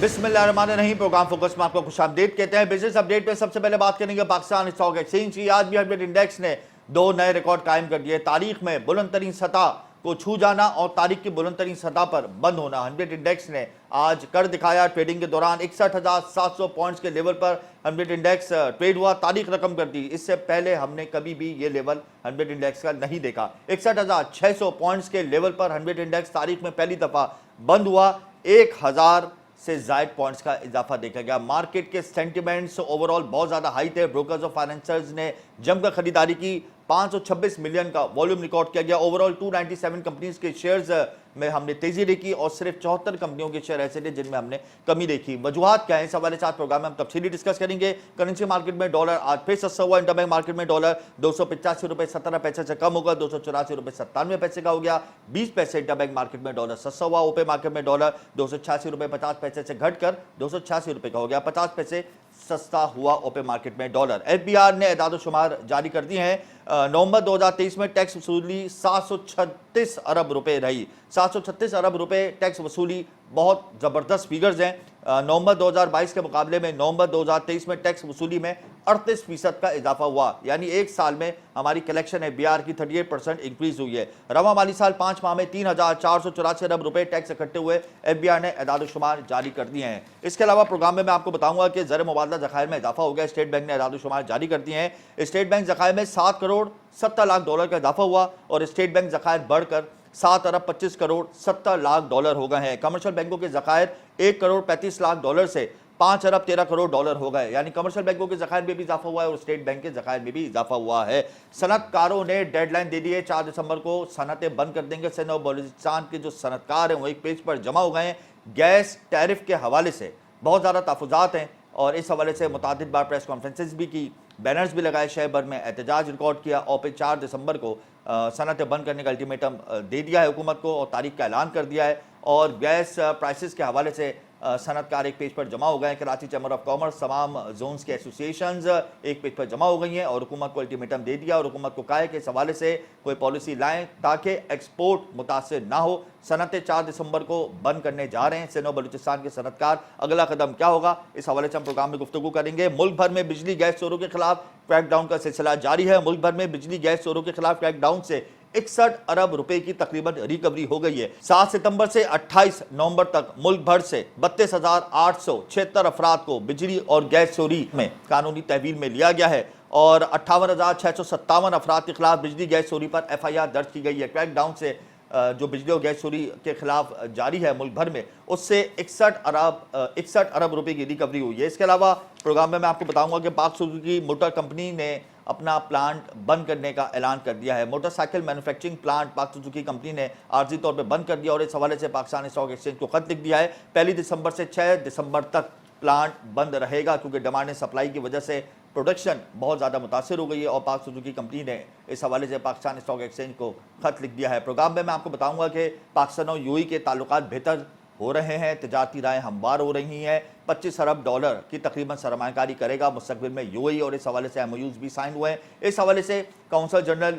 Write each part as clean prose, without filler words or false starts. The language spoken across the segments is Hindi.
बिस्मिल्लाहिर्रहमानिर्रहीम। प्रोग्राम फोकस में आपको खुशामदीद कहते हैं। बिजनेस अपडेट पे सबसे पहले बात करेंगे पाकिस्तान स्टॉक एक्सचेंज की। आज भी 100 इंडेक्स ने 2 नए रिकॉर्ड कायम कर दिए। तारीख में बुलंद तरीन सतह को छू जाना और तारीख की बुलंद तरीन सतह पर बंद होना 100 इंडेक्स ने आज कर दिखाया। ट्रेडिंग के दौरान 61,700 पॉइंट्स के लेवल पर 100 इंडेक्स ट्रेड हुआ, तारीख रकम कर दी। इससे पहले हमने कभी भी ये लेवल 100 इंडेक्स का नहीं देखा। 61,600 पॉइंट्स के लेवल पर 100 इंडेक्स तारीख में पहली दफा बंद हुआ। 1000 से जायद पॉइंट्स का इजाफा देखा गया। मार्केट के सेंटिमेंट्स ओवरऑल बहुत ज्यादा हाई थे। ब्रोकर्स और फाइनेंसर्स ने जमकर खरीदारी की। 526 मिलियन का वॉल्यूम रिकॉर्ड किया गया। ओवरऑल 297 कंपनीज के शेयर्स में हमने तेजी देखी और सिर्फ 74 कंपनियों के शेयर ऐसे थे जिनमें हमने कमी देखी। वजूहात क्या है, इस हवाले से प्रोग्राम में हम तफसीली डिस्कस करेंगे। करेंसी मार्केट में डॉलर आज फिर सस्ता हुआ। इंटरबैंक मार्केट में डॉलर 285 रुपए 17 पैसे से कम होगा, 284 रुपए 97 पैसे का हो गया। 20 पैसे इंटरबैंक मार्केट में डॉलर सस्ता हुआ। ओपे मार्केट में डॉलर 286 रुपए 50 पैसे से घटकर 286 रुपए का हो गया, 50 पैसे सस्ता हुआ ओपन मार्केट में डॉलर। एफबीआर ने एदाद-ओ-शुमार जारी कर दिए हैं। नवंबर 2023 में टैक्स वसूली 736 अरब रुपए रही। 736 अरब रुपए टैक्स वसूली बहुत जबरदस्त फिगर्स हैं। नवंबर 2022 के मुकाबले में नवंबर 2023 में टैक्स वसूली में 38% का इजाफा हुआ, यानी एक साल में हमारी कलेक्शन एफबीआर की 38% इंक्रीज हुई है। रवा माली साल 5 माह में 3,484 अरब रुपए टैक्स इकट्ठे हुए एफबीआर ने एदाद-ओ-शुमार जारी कर दिए हैं। इसके अलावा प्रोग्राम में मैं आपको बताऊंगा कि ज़र मुबादला ज़खायर में इजाफा हो गया। स्टेट बैंक ने एदाद-ओ-शुमार जारी कर दिए हैं। स्टेट बैंक ज़खायर में 7 करोड़ 70 लाख डॉलर का इजाफा हुआ और स्टेट बैंक ज़खायर बढ़कर 7 अरब 25 करोड़ 70 लाख डॉलर हो गए हैं। कमर्शियल बैंकों के ज़खायर 1 करोड़ 35 लाख डॉलर से 5 अरब 13 करोड़ डॉलर हो गए, यानी कमर्शियल बैंकों के ज़खायर में भी इजाफा हुआ है और स्टेट बैंक के ज़खायर में भी इजाफा हुआ है। सनतकारों ने डेडलाइन दे दी है, 4 दिसंबर को सनतें बंद कर देंगे। सिंध और बलूचिस्तान के जो सनतकार हैं वो एक पेज पर जमा हो गए हैं। गैस टैरिफ के हवाले से बहुत ज़्यादा तहफ़्फ़ुज़ात हैं और इस हवाले से मुतादिद बार प्रेस कॉन्फ्रेंसेस भी की, बैनर्स भी लगाए, शहर भर में एहतजाज रिकॉर्ड किया और फिर 4 दिसंबर को सनतें बंद करने का अल्टीमेटम दे दिया है हुकूमत को और तारीख का ऐलान कर दिया है। और गैस प्राइसेस के हवाले से सनतकार एक पेज पर जमा हो गए हैं। कराची चैम्बर ऑफ कॉमर्स, तमाम जोन्स के एसोसिएशंस एक पेज पर जमा हो गई हैं और हुकूमत को अल्टीमेटम दे दिया और हुकूमत को कहा है कि इस हवाले से कोई पॉलिसी लाएं ताकि एक्सपोर्ट मुतासर ना हो। सनतें 4 दिसंबर को बंद करने जा रहे हैं सिंध और बलूचिस्तान के सनतकार। अगला कदम क्या होगा, इस हवाले से हम प्रोग्राम में गुफ्तगू करेंगे। मुल्क भर में बिजली गैस चोरों के खिलाफ क्रैकडाउन का सिलसिला जारी है। मुल्क भर में बिजली गैस चोरों के खिलाफ क्रैकडाउन से 61 अरब रुपए की तकरीबन रिकवरी हो गई है। 7 सितंबर से 28 नवंबर तक मुल्क भर से 32,876 अफराद को बिजली और गैस चोरी में कानूनी तहवील में लिया गया है और 58,657 अफराद के खिलाफ बिजली गैस चोरी पर FIR दर्ज की गई है। क्रैकडाउन से जो बिजली और गैस चोरी के खिलाफ जारी है मुल्क भर में, उससे 61 अरब रुपए की रिकवरी हुई है। इसके अलावा प्रोग्राम में मैं आपको बताऊंगा कि पाक सुजुकी मोटर कंपनी ने अपना प्लांट बंद करने का ऐलान कर दिया है। मोटरसाइकिल मैन्युफैक्चरिंग प्लांट पाक सुजुकी कंपनी ने आर्जी तौर पर बंद कर दिया और इस हवाले से पाकिस्तान स्टॉक एक्सचेंज को खत लिख दिया है। 1 दिसंबर से 6 दिसंबर तक प्लांट बंद रहेगा क्योंकि डिमांड एंड सप्लाई की वजह से प्रोडक्शन बहुत ज़्यादा मुतासर हो गई है और पाक सुजुकी कंपनी ने इस हवाले से पाकिस्तान स्टॉक एक्सचेंज को खत लिख दिया है। प्रोग्राम में मैं आपको बताऊंगा कि पाकिस्तान और यूएई के ताल्लुकात बेहतर हो रहे हैं, तजारती राहें हमवार हो रही हैं। 25 अरब डॉलर की तकरीबन सरमायाकारी करेगा मुस्तकबिल में यूएई और इस हवाले से MOUs भी साइन हुए हैं। इस हवाले से काउंसल जनरल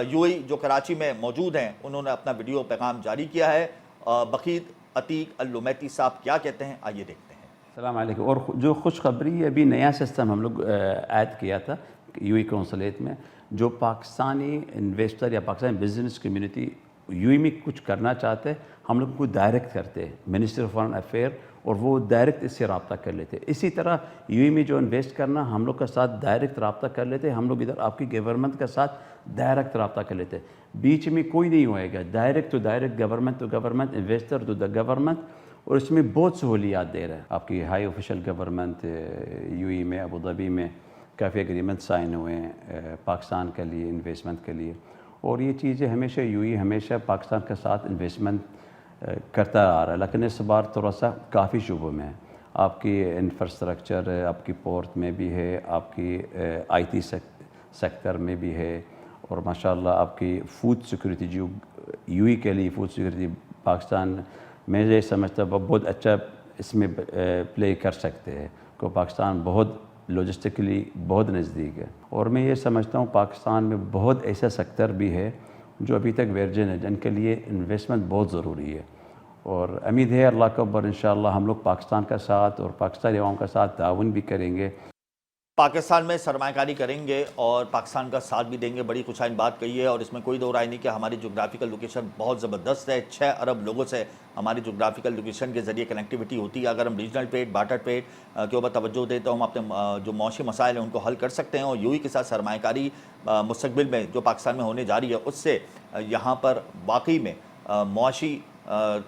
यूएई जो कराची में मौजूद हैं, उन्होंने अपना वीडियो पैगाम जारी किया है। बकीत अतीक अल-लुमैती साहब क्या कहते हैं, आइए देखते हैं। अस्सलाम वालेकुम। और जो खुशखबरी है, अभी नया सिस्टम हम लोग ऐड किया था यूएई कौंसलेट में। जो पाकिस्तानी इन्वेस्टर या पाकिस्तानी बिजनेस कम्युनिटी यूएई में कुछ करना चाहते हैं, हम लोग को डायरेक्ट करते हैं मिनिस्टर ऑफ फॉरेन अफेयर और वो डायरेक्ट इससे रब्ता कर लेते हैं। इसी तरह यूएई में जो इन्वेस्ट करना, हम लोग के साथ डायरेक्ट रब्ता कर लेते हैं। हम लोग इधर आपकी गवर्नमेंट के साथ डायरेक्ट रब्ता कर लेते हैं। बीच में कोई नहीं होएगा, direct to direct, government to government, investor to the government. और इसमें बहुत सहूलियात दे रहा है। आपकी हाई ऑफिशियल गवर्नमेंट यूएई में अबू धाबी में काफ़ी एग्रीमेंट साइन हुए हैं पाकिस्तान के लिए, इन्वेस्टमेंट के लिए। और ये चीज़ें हमेशा यूएई हमेशा पाकिस्तान के साथ इन्वेस्टमेंट करता आ रहा है, लेकिन इस बार थोड़ा सा काफ़ी शुबों में है। आपकी इंफ्रास्ट्रक्चर आपकी पोर्ट में भी है, आपकी IT सेक्टर में भी है और माशाल्लाह आपकी फूड सिक्योरिटी जो यूएई के लिए फूड सिक्योरिटी पाकिस्तान मैं ये समझता हूँ बहुत अच्छा इसमें प्ले कर सकते हैं क्योंकि पाकिस्तान बहुत लॉजिस्टिकली बहुत नज़दीक है। और मैं ये समझता हूँ पाकिस्तान में बहुत ऐसा सेक्टर भी है जो अभी तक वर्जिन है, जिनके लिए इन्वेस्टमेंट बहुत ज़रूरी है। और उम्मीद है अल्लाह के ऊपर इंशाअल्लाह हम लोग पाकिस्तान का साथ और पाकिस्तानी अवाम का साथ ताउन भी करेंगे। पाकिस्तान में सरमायाकारी करेंगे और पाकिस्तान का साथ भी देंगे, बड़ी खुशाइन बात कही है और इसमें कोई दो राय नहीं कि हमारी जोग्राफिकल लोकेशन बहुत ज़बरदस्त है। 6 अरब लोगों से हमारी जोग्राफिकल लोकेशन के ज़रिए कनेक्टिविटी होती है। अगर हम रीजनल ट्रेड, बार्टर ट्रेड के ऊपर तवज्जो दें तो हम अपने जो मौशी मसाइल हैं उनको हल कर सकते हैं और यूएई के साथ सरमायाकारी मुस्तकबिल में जो पाकिस्तान में होने जा रही है उससे यहाँ पर वाकई में मौशी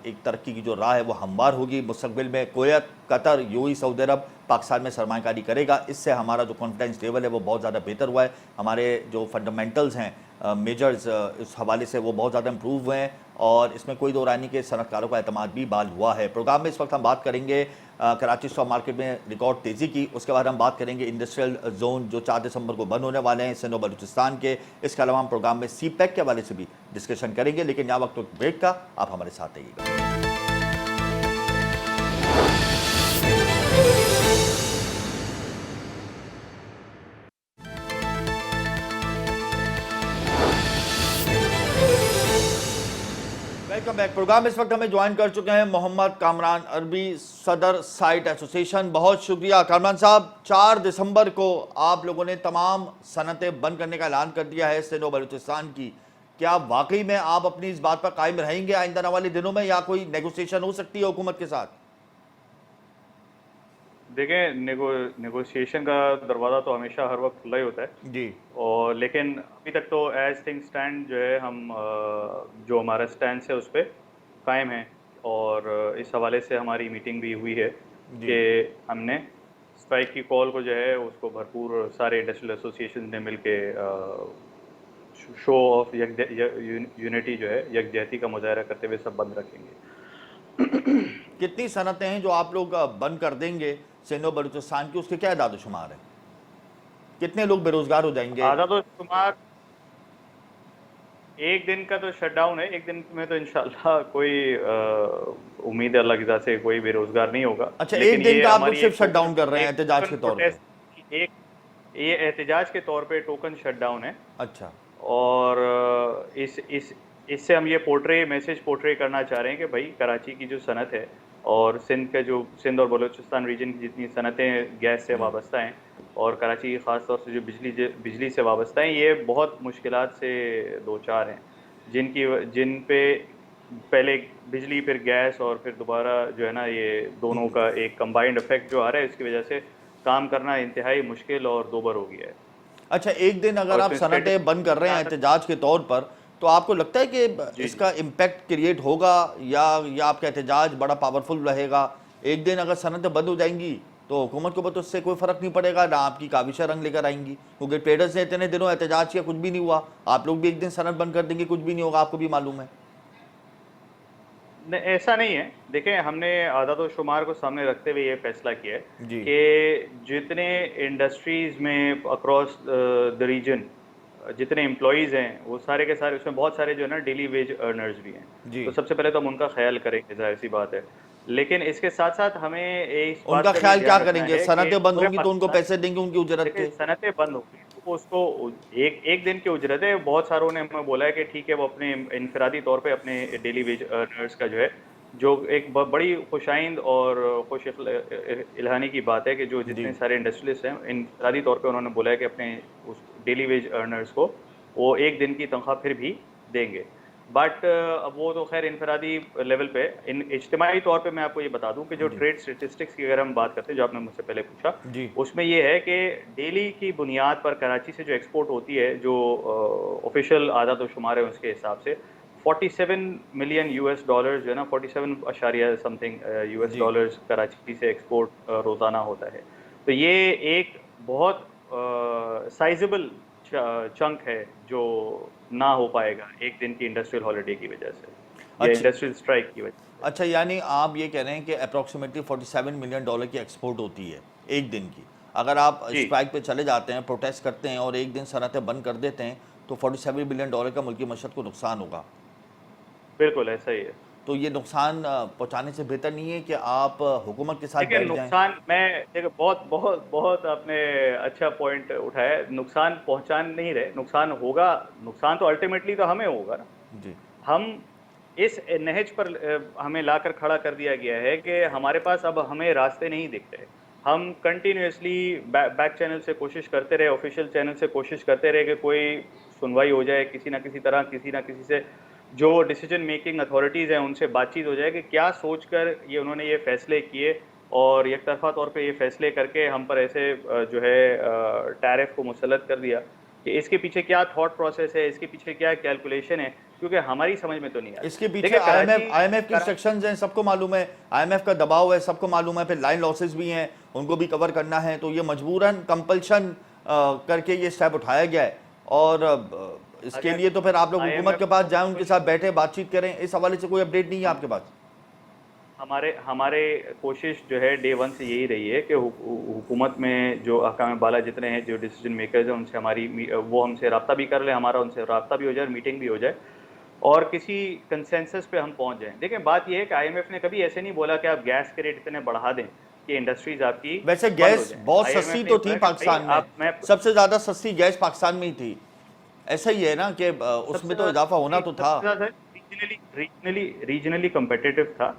एक तरक्की की जो राह है वो हमवार होगी। मुस्तकबिल में कुवैत, कतर, यूएई, सऊदी अरब पाकिस्तान में सरमायाकारी करेगा। इससे हमारा जो कॉन्फिडेंस लेवल है वो बहुत ज़्यादा बेहतर हुआ है। हमारे जो फंडामेंटल्स हैं मेजर्स इस हवाले से वो बहुत ज़्यादा इम्प्रूव हुए हैं और इसमें कोई दो राय नहीं कि सनतकारों का एतमाद भी बाल हुआ है। प्रोग्राम में इस वक्त हम बात करेंगे कराची स्टॉक मार्केट में रिकॉर्ड तेज़ी की, उसके बाद हम बात करेंगे इंडस्ट्रियल जोन जो 4 दिसंबर को बंद होने वाले हैं सिंध और बलूचिस्तान के। इसके अलावा हम प्रोग्राम में CPEC के हवाले से भी डिस्कशन करेंगे, लेकिन यहाँ वक्त ब्रेक का, आप हमारे साथ रहिएगा। Welcome back. प्रोग्राम इस वक्त हमें ज्वाइन कर चुके हैं मोहम्मद कामरान अरबी, सदर साइट एसोसिएशन। बहुत शुक्रिया कामरान साहब। 4 दिसंबर को आप लोगों ने तमाम सनतें बंद करने का ऐलान कर दिया है सिंध और बलूचिस्तान की। क्या वाकई में आप अपनी इस बात पर कायम रहेंगे आइंदा आने वाले दिनों में या कोई नेगोशिएशन हो सकती है हुकूमत के साथ? देखें, नेगोशिएशन का दरवाज़ा तो हमेशा हर वक्त खुला ही होता है जी, और लेकिन अभी तक तो एज थिंग स्टैंड जो है हम जो हमारा स्टैंड है उस पर कायम है और इस हवाले से हमारी मीटिंग भी हुई है कि हमने स्ट्राइक की कॉल को जो है उसको भरपूर सारे इंडस्ट्रियल एसोसिएशन ने मिल के शो ऑफ यूनिटी जो है, यकजहती का मुजाहरा करते हुए सब बंद रखेंगे। कितनी सनतें हैं जो आप लोग बंद कर देंगे सिंध और बलूचिस्तान की, उसके क्या इदाद शुमार है? कितने लोग बेरोजगार हो जाएंगे? आधा तो शुमार एक दिन का तो शटडाउन है, एक दिन में तो इंशाल्लाह कोई उम्मीद है अल्लाह की ज़ात से कोई बेरोजगार नहीं होगा। अच्छा, एक दिन का आप लोग सिर्फ शटडाउन कर रहे हैं एहतजाज के तौर पे? ये एहतजाज के तौर पे टोकन शटडाउन है। अच्छा, और इससे हम ये मैसेज पोर्ट्रे करना चाह रहे हैं कि भाई कराची की जो सनत है और सिंध और बलूचिस्तान रीजन की जितनी सनतें गैस से वाबस्ता हैं और कराची की ख़ास तौर से जो बिजली से वाबस्ता हैं, ये बहुत मुश्किलात से दो चार हैं जिन पे पहले बिजली फिर गैस और फिर दोबारा जो है ना ये दोनों का एक कंबाइंड इफेक्ट जो आ रहा है, इसकी वजह से काम करना इंतहाई मुश्किल और दोबर हो गया है। अच्छा, एक दिन अगर आप सनतें बंद कर रहे हैं एहतजाज के तौर पर, तो आपको लगता है कि इसका इम्पैक्ट क्रिएट होगा या आपका एहतजाज बड़ा पावरफुल रहेगा? एक दिन अगर सनतें बंद हो जाएंगी तो हुकूमत के ऊपर तो उससे कोई फ़र्क नहीं पड़ेगा, ना आपकी काविशें रंग लेकर आएंगी, क्योंकि ट्रेडर्स ने इतने दिनों एहतजाज किया, कुछ भी नहीं हुआ। आप लोग भी एक दिन सनत बंद कर देंगे, कुछ भी नहीं होगा, आपको भी मालूम है। नहीं, ऐसा नहीं है। देखें, हमने आदत और शुमार को सामने रखते हुए ये फैसला किया है जी। कि जितने इंडस्ट्रीज़ में अक्रॉस द रीजन जितने एम्प्लॉयज़ हैं वो सारे के सारे, उसमें बहुत सारे जो है ना डेली वेज अर्नर्स भी हैं, तो सबसे पहले तो हम उनका ख्याल करेंगे, जाहिर सी बात है। लेकिन इसके साथ साथ हमें इस बात उनका का भी ख्याल क्या ध्यान रखना करेंगे? है सनतें कि बंद पूरे होंगी तो उनको पैसे देंगे उनकी उजरत के? सनतें बंद होगी तो उसको एक दिन की उजरत है। बहुत सारों ने हमें बोला है कि ठीक है, वो अपने इनफरादी तौर पे अपने डेली वेज अर्नर्स का जो है, जो एक बड़ी खुशाइंद और खुश इल्हानी की बात है कि जो जितने सारे इंडस्ट्रियलिस्ट हैं इनफरादी तौर पे उन्होंने बोला है कि अपने उस डेली वेज अर्नर्स को वो एक दिन की तनख्वाह फिर भी देंगे। बट अब वो तो खैर इनफरादी लेवल पे, इज्तिमाई तौर पे मैं आपको ये बता दूं कि जो ट्रेड स्टेटिस्टिक्स की अगर हम बात करते हैं, जो आपने मुझसे पहले पूछा, उसमें ये है कि डेली की बुनियाद पर कराची से जो एक्सपोर्ट होती है, जो ऑफिशियल आदत और शुमार है उसके हिसाब से 47 मिलियन US डॉलर्स जो है ना, 47 अशारिया समथिंग US डॉलर्स कराची से एक्सपोर्ट रोज़ाना होता है। तो ये एक बहुत साइजेबल चंक है जो ना हो पाएगा एक दिन की इंडस्ट्रियल हॉलिडे की वजह से, या इंडस्ट्रियल स्ट्राइक की वजह से। अच्छा, यानी आप ये कह रहे हैं कि अप्रॉक्सीमेटली 47 मिलियन डॉलर की एक्सपोर्ट होती है एक दिन की। अगर आप स्ट्राइक पे चले जाते हैं, प्रोटेस्ट करते हैं और एक दिन सनतें बंद कर देते हैं तो 47 मिलियन डॉलर का मुल्की मशत को नुकसान होगा। बिल्कुल ऐसा ही है। तो ये नुकसान पहुंचाने से बेहतर नहीं है कि आप हुकूमत के साथ बैठ जाएं? नुकसान, मैं देखो बहुत बहुत बहुत आपने अच्छा पॉइंट उठाया। नुकसान पहुंचान नहीं रहे, नुकसान होगा। नुकसान तो अल्टीमेटली तो हमें होगा ना। जी। हम इस नहज पर हमें लाकर खड़ा कर दिया गया है कि हमारे पास अब हमें रास्ते नहीं दिखते। हम कंटिन्यूसली बैक चैनल से कोशिश करते रहे, ऑफिशियल चैनल से कोशिश करते रहे कि कोई सुनवाई हो जाए, किसी ना किसी तरह किसी ना किसी से जो डिसीजन मेकिंग अथॉरिटीज़ हैं उनसे बातचीत हो जाए कि क्या सोचकर ये उन्होंने ये फैसले किए और एक तरफा तौर पे ये फैसले करके हम पर ऐसे जो है टैरिफ को मुसल्लत कर दिया, कि इसके पीछे क्या थॉट प्रोसेस है, इसके पीछे क्या कैलकुलेशन है, क्योंकि हमारी समझ में तो नहीं आता। इसके पीछे देखिए, आईएमएफ के इंस्ट्रक्शंस हैं, सबको मालूम है, आईएमएफ का दबाव है, सबको मालूम है, फिर लाइन लॉसेस भी हैं, उनको भी कवर करना है, तो ये मजबूरन कंपल्शन करके ये स्टेप उठाया गया है। और इसके लिए तो फिर आप लोग हुकूमत के पास जाएं, उनके साथ बैठे बातचीत करें। इस हवाले से कोई अपडेट नहीं है आपके पास? हमारे कोशिश जो है डे वन से यही रही है कि हुकूमत में जो अहकाम बाला जितने हैं, जो डिसीजन मेकर्स हैं, उनसे वो हमसे रब्ता भी कर ले, हमारा उनसे रब्ता भी हो जाए, मीटिंग भी हो जाए और किसी कंसेंसस पे हम पहुंच जाएं। देखें, बात यह है कि आईएमएफ ने कभी ऐसे नहीं बोला कि आप गैस के रेट इतने बढ़ा दें कि इंडस्ट्रीज आपकी वैसे गैस बहुत सस्ती तो थी पाकिस्तान में, सबसे ज्यादा सस्ती गैस पाकिस्तान में ही थी, ऐसा ही है ना कि उसमें तो इजाफा होना तो था, रीजनली कम्पिटिटिव था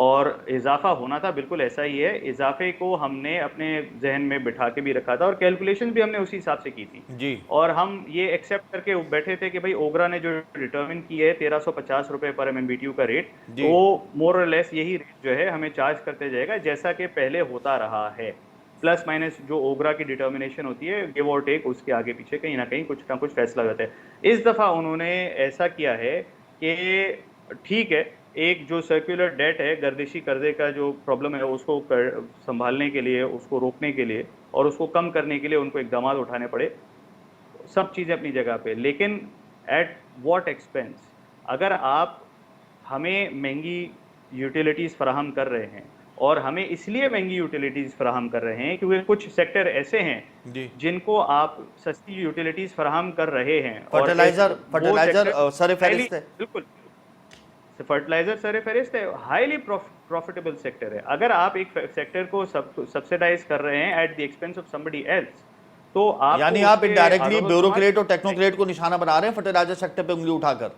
और इजाफा होना था, बिल्कुल ऐसा ही है। इजाफे को हमने अपने जहन में बिठा के भी रखा था और कैलकुलेशन भी हमने उसी हिसाब से की थी जी। और हम ये एक्सेप्ट करके बैठे थे कि भाई ओगरा ने जो डिटर्मिन की है 1350 रुपए पर MMBTU का रेट, वो मोर और लेस यही रेट जो है हमें चार्ज करते जाएगा जैसा कि पहले होता रहा है, प्लस माइनस जो ओगरा की डिटर्मिनेशन होती है, गिव और टेक, उसके आगे पीछे कहीं ना कुछ फैसला होता है। इस दफा उन्होंने ऐसा किया है कि ठीक है, एक जो सर्कुलर डेट है, गर्दिशी कर्जे का जो प्रॉब्लम है उसको संभालने के लिए, उसको रोकने के लिए और उसको कम करने के लिए उनको इकदाम उठाने पड़े, सब चीज़ें अपनी जगह पे, लेकिन एट व्हाट एक्सपेंस? अगर आप हमें महंगी यूटिलिटीज़ फराहम कर रहे हैं और हमें इसलिए महंगी यूटिलिटीज़ फराहम कर रहे हैं क्योंकि कुछ सेक्टर ऐसे हैं जिनको आप सस्ती यूटिलिटीज़ फराहम कर रहे हैं, फर्टिलाइजर सरफहरिस्त है, बिल्कुल फर्टिलाइजर सरफहरिस्त है, हाईली प्रॉफिटेबल सेक्टर है। अगर आप एक सेक्टर को सब्सिडाइज कर रहे हैं at the expense of somebody else, तो आप यानी आप इनडायरेक्टली ब्यूरोक्रेट और टेक्नोक्रेट को निशाना बना रहे हैं फर्टिलाइजर सेक्टर पे उंगली उठाकर।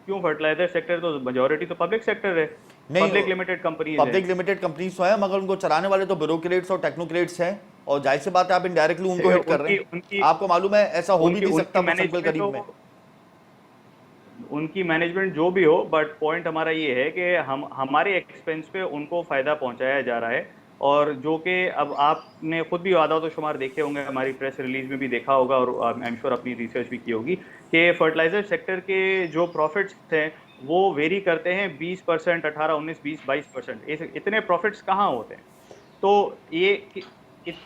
क्यों? फर्टिलाइजर सेक्टर तो मेजॉरिटी तो पब्लिक सेक्टर है, पब्लिक लिमिटेड कंपनीज है, पब्लिक लिमिटेड कंपनीज तो है, मगर उनको चलाने वाले तो ब्यूरोक्रेट्स और टेक्नोक्रेट्स हैं और जाहिर सी बात है आप इनडायरेक्टली उनको हिट कर रहे हैं। आपको मालूम है ऐसा हो भी नहीं सकता मुस्तकबिल करीब में, उनकी मैनेजमेंट जो भी हो, बट पॉइंट हमारा ये है कि हमारे एक्सपेंस पे उनको फ़ायदा पहुंचाया जा रहा है और जो कि अब आपने खुद भी आदा तो शुमार देखे होंगे, हमारी प्रेस रिलीज में भी देखा होगा और आई एम श्योर अपनी रिसर्च भी की होगी कि फर्टिलाइजर सेक्टर के जो प्रॉफिट्स हैं वो वेरी करते हैं 20%, 18, 19, 20, 22%। इतने प्रॉफिट्स कहाँ होते हैं? तो ये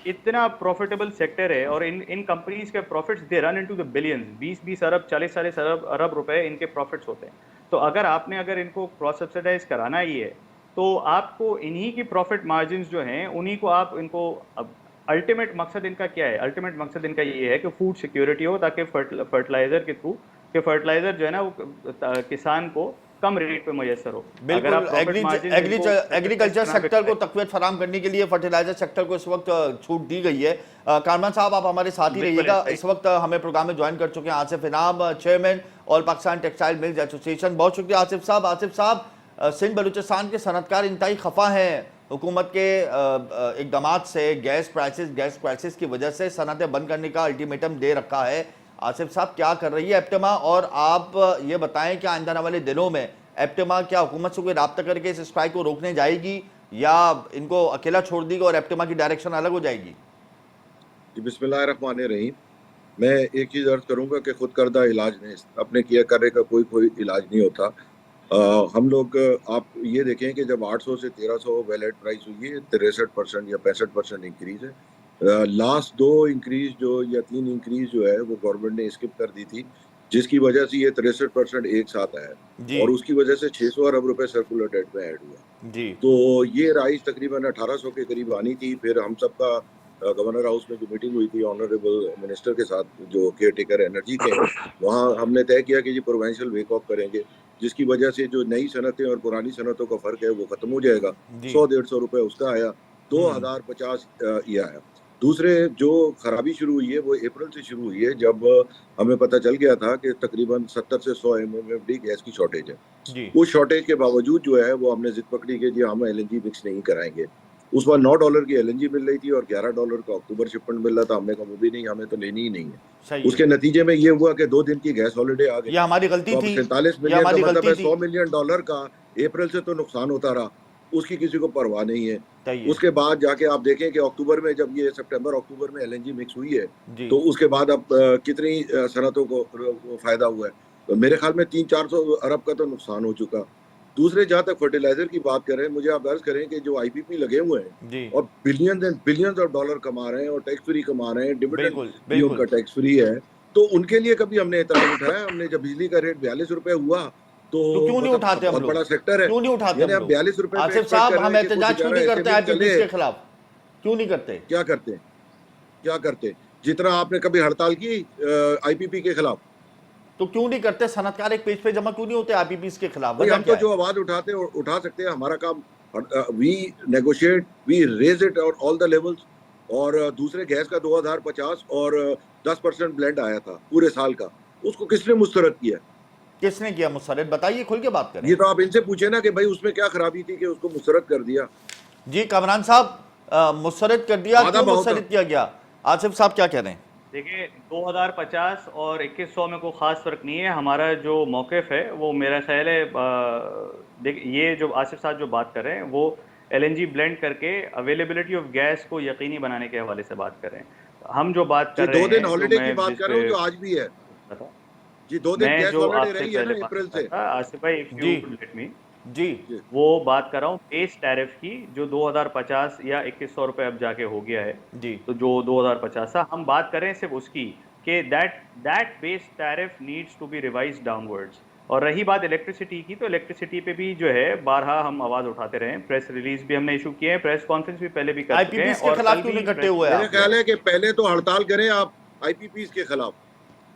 इतना प्रॉफिटेबल सेक्टर है और इन कंपनीज के profits they run into the billions, 20 अरब 40 अरब रुपए इनके प्रॉफिट्स होते हैं। तो अगर इनको क्रॉस सब्सिडाइज कराना ही है तो आपको इन्हीं की प्रॉफिट मार्जिन जो हैं उन्हीं को आप इनको, अल्टीमेट मकसद इनका क्या है? अल्टीमेट मकसद इनका ये है कि फूड सिक्योरिटी हो, ताकि फर्टिलाइजर के थ्रू कि फर्टिलाइजर जो है ना वो किसान को कम रेट पे मुयसर हो। बिल्कुल, एग्रीकल्चर सेक्टर को तकवीत फराम करने के लिए फर्टिलाइजर सेक्टर को इस वक्त छूट दी गई है। कारमान साहब आप हमारे साथ ही रहिएगा। इस वक्त हमें प्रोग्राम में ज्वाइन कर चुके हैं आसिफ इनाम, chairman all Pakistan textile mills association. बहुत शुक्रिया आसिफ साहब। आसिफ साहब, सिंध बलूचिस्तान के सनतकार इंतहाई खफा हैं हुकूमत के इकदाम से, गैस क्राइसिस की वजह से सनतें बंद करने का अल्टीमेटम दे रखा है। आसिफ साहब, क्या कर रही है एप्टेमा, और आप ये बताएं कि आइंदा आने वाले दिनों में एप्टेमा क्या हुकूमत से कोई राब्ता करके इस स्ट्राइक को रोकने जाएगी या इनको अकेला छोड़ देगी और एप्टेमा की डायरेक्शन अलग हो जाएगी? जी, बिस्मिल्लाहिर्रहमानिर्रहीम। मैं एक चीज़ अर्ज करूंगा कि खुद करदा इलाज नहीं, अपने किया करे का कोई इलाज नहीं होता। हम लोग, आप ये देखें कि जब 800 से 1300 वैलेट प्राइस हुई है, 63% या 65% इंक्रीज है। लास्ट 2 इंक्रीज जो या 3 इंक्रीज जो है वो गवर्नमेंट ने स्किप कर दी थी, जिसकी वजह से ये 63% एक साथ आया और उसकी वजह से 600 अरब रुपए सर्कुलर डेट में ऐड हुआ जी। तो ये राइस तकरीबन 1800 के करीब आनी थी। फिर हम सबका गवर्नर हाउस में जो मीटिंग हुई थी ऑनरेबल मिनिस्टर के साथ जो केयर टेकर एनर्जी के, वहाँ हमने तय किया कि ये प्रोविंशियल वेक ऑफ करेंगे, जिसकी वजह से जो नई सनतें और पुरानी सनतों का फर्क है वो खत्म हो जाएगा। 100-150 रुपए उसका आया, 2050 ये आया। दूसरे जो खराबी शुरू हुई है वो अप्रैल से शुरू हुई है, जब हमें पता चल गया था कि तकरीबन 70 से 100 MMFD गैस की शॉर्टेज है। जी उस शॉर्टेज के बावजूद जो है वो हमने जिद पकड़ी कि जी हम LNG मिक्स नहीं कराएंगे। उस बार $9 की LNG मिल रही थी और $11 का अक्टूबर शिपमेंट मिल रहा था। हमने कहा वो भी नहीं, हमें तो लेनी ही नहीं है। सही उसके है, नतीजे में ये हुआ कि 2 दिन की गैस हॉलिडे आ गई। ये हमारी गलती तो अब थी, 47 ये मिलियन का हमारी मतलब गलती है थी। $100 मिलियन का अप्रैल से तो नुकसान होता रहा, उसकी किसी को परवाह नहीं है। सही है उसके बाद जाके आप देखें कि अक्टूबर में, जब ये सितंबर अक्टूबर में LNG मिक्स हुई है, जी। तो उसके बाद अब कितनी सनतों को फायदा हुआ है। तो मेरे ख्याल में 300-400 अरब का तो नुकसान हो चुका। दूसरे, जहां तक फर्टिलाइजर की बात करें, मुझे आप अर्ज करें कि जो IPP लगे हुए हैं जी और billions and billions of dollar कमा रहे हैं और टैक्स फ्री कमा रहे हैं, डिविडेंड बिल्कुल भी उनका बिल्कुल। टैक्स फ्री है, तो उनके लिए कभी हमने एतराज उठाया? हमने जब बिजली का रेट 42 रुपए हुआ, तो तो क्यों नहीं मतलब उठाते हम बहुत लोग, बड़ा सेक्टर है, क्यों नहीं उठाते यानी हम आप लोग? 42 रुपए पे आसिफ एक्सपेक्ट साहब, कर रहे हम हैं कि कोई एहतजाज क्यों बेचारा नहीं ऐसे करते में IPPs चले। के खिलाफ, क्यों नहीं करते? क्या करते हैं? क्या करते हैं? जितना आपने कभी हड़ताल की IPP के खिलाफ? तो क्यों नहीं करते? सनतकार एक पेज पे जमा क्यों नहीं होते IPPs के खिलाफ? भाई वजह हम क्या तो है? जो आवाज उठाते उठा सकते हैं, हमारा काम। We negotiate, we raise it और ऑल द लेवल्स। और दूसरे गैस का 2050 और 10% ब्लेंड आया था पूरे साल का, उसको किसने मुस्तरद किया? किसने किया मुस्तरद? बताइए, खुल के बात करें। ये तो आप इनसे पूछे ना कि भाई उसमें क्या खराबी थी कि उसको मुस्तरद कर दिया। जी कामरान साहब, मुस्तरद कर दिया, आधा क्यों भाव था। मुस्तरद किया गया? आसिफ साहब क्या कह रहे हैं? देखिए, 2050 और 2100 में कोई ख़ास फ़र्क नहीं है। हमारा जो मौक़िफ़ है वो मेरा ख़्याल है, देखिए ये जो आसिफ साहब जो बात कर रहे हैं वो LNG ब्लेंड करके अवेलेबिलिटी ऑफ गैस को यकीनी बनाने के हवाले से बात कर रहे हैं। हम जो बात जी कर रहे 2 दिन हैं, जो हॉलिडे की मैं बात जिस कर रहा हूँ, पे जो आज भी है। था, जी 2 दिन मैं गैस जो हॉलिडे आपसे रही है ना पहले बात अप्रैल कर से। रहा था, आसिफ भाई, इफ जी यू लेट मी, जी जी वो बात कर रहा हूँ बेस टैरिफ की, जो 2050 या 2100 रुपये अब जाके हो गया है। जी तो जो 2050 था, हम बात करें सिर्फ उसकी कि that base tariff needs to be revise downwards. और रही बात इलेक्ट्रिसिटी की, तो इलेक्ट्रिसिटी पे भी जो है बारहा हम आवाज़ उठाते रहे हैं। प्रेस रिलीज भी हमने इशू किए हैं, प्रेस कॉन्फ्रेंस भी पहले भी कर चुके हैं, IPPs के और खिलाफ कल क्यों भी नहीं इकट्ठे प्रेस हुए मेरे आप जो ख्याल है। है कि पहले तो हड़ताल करें आप IPPs के खिलाफ,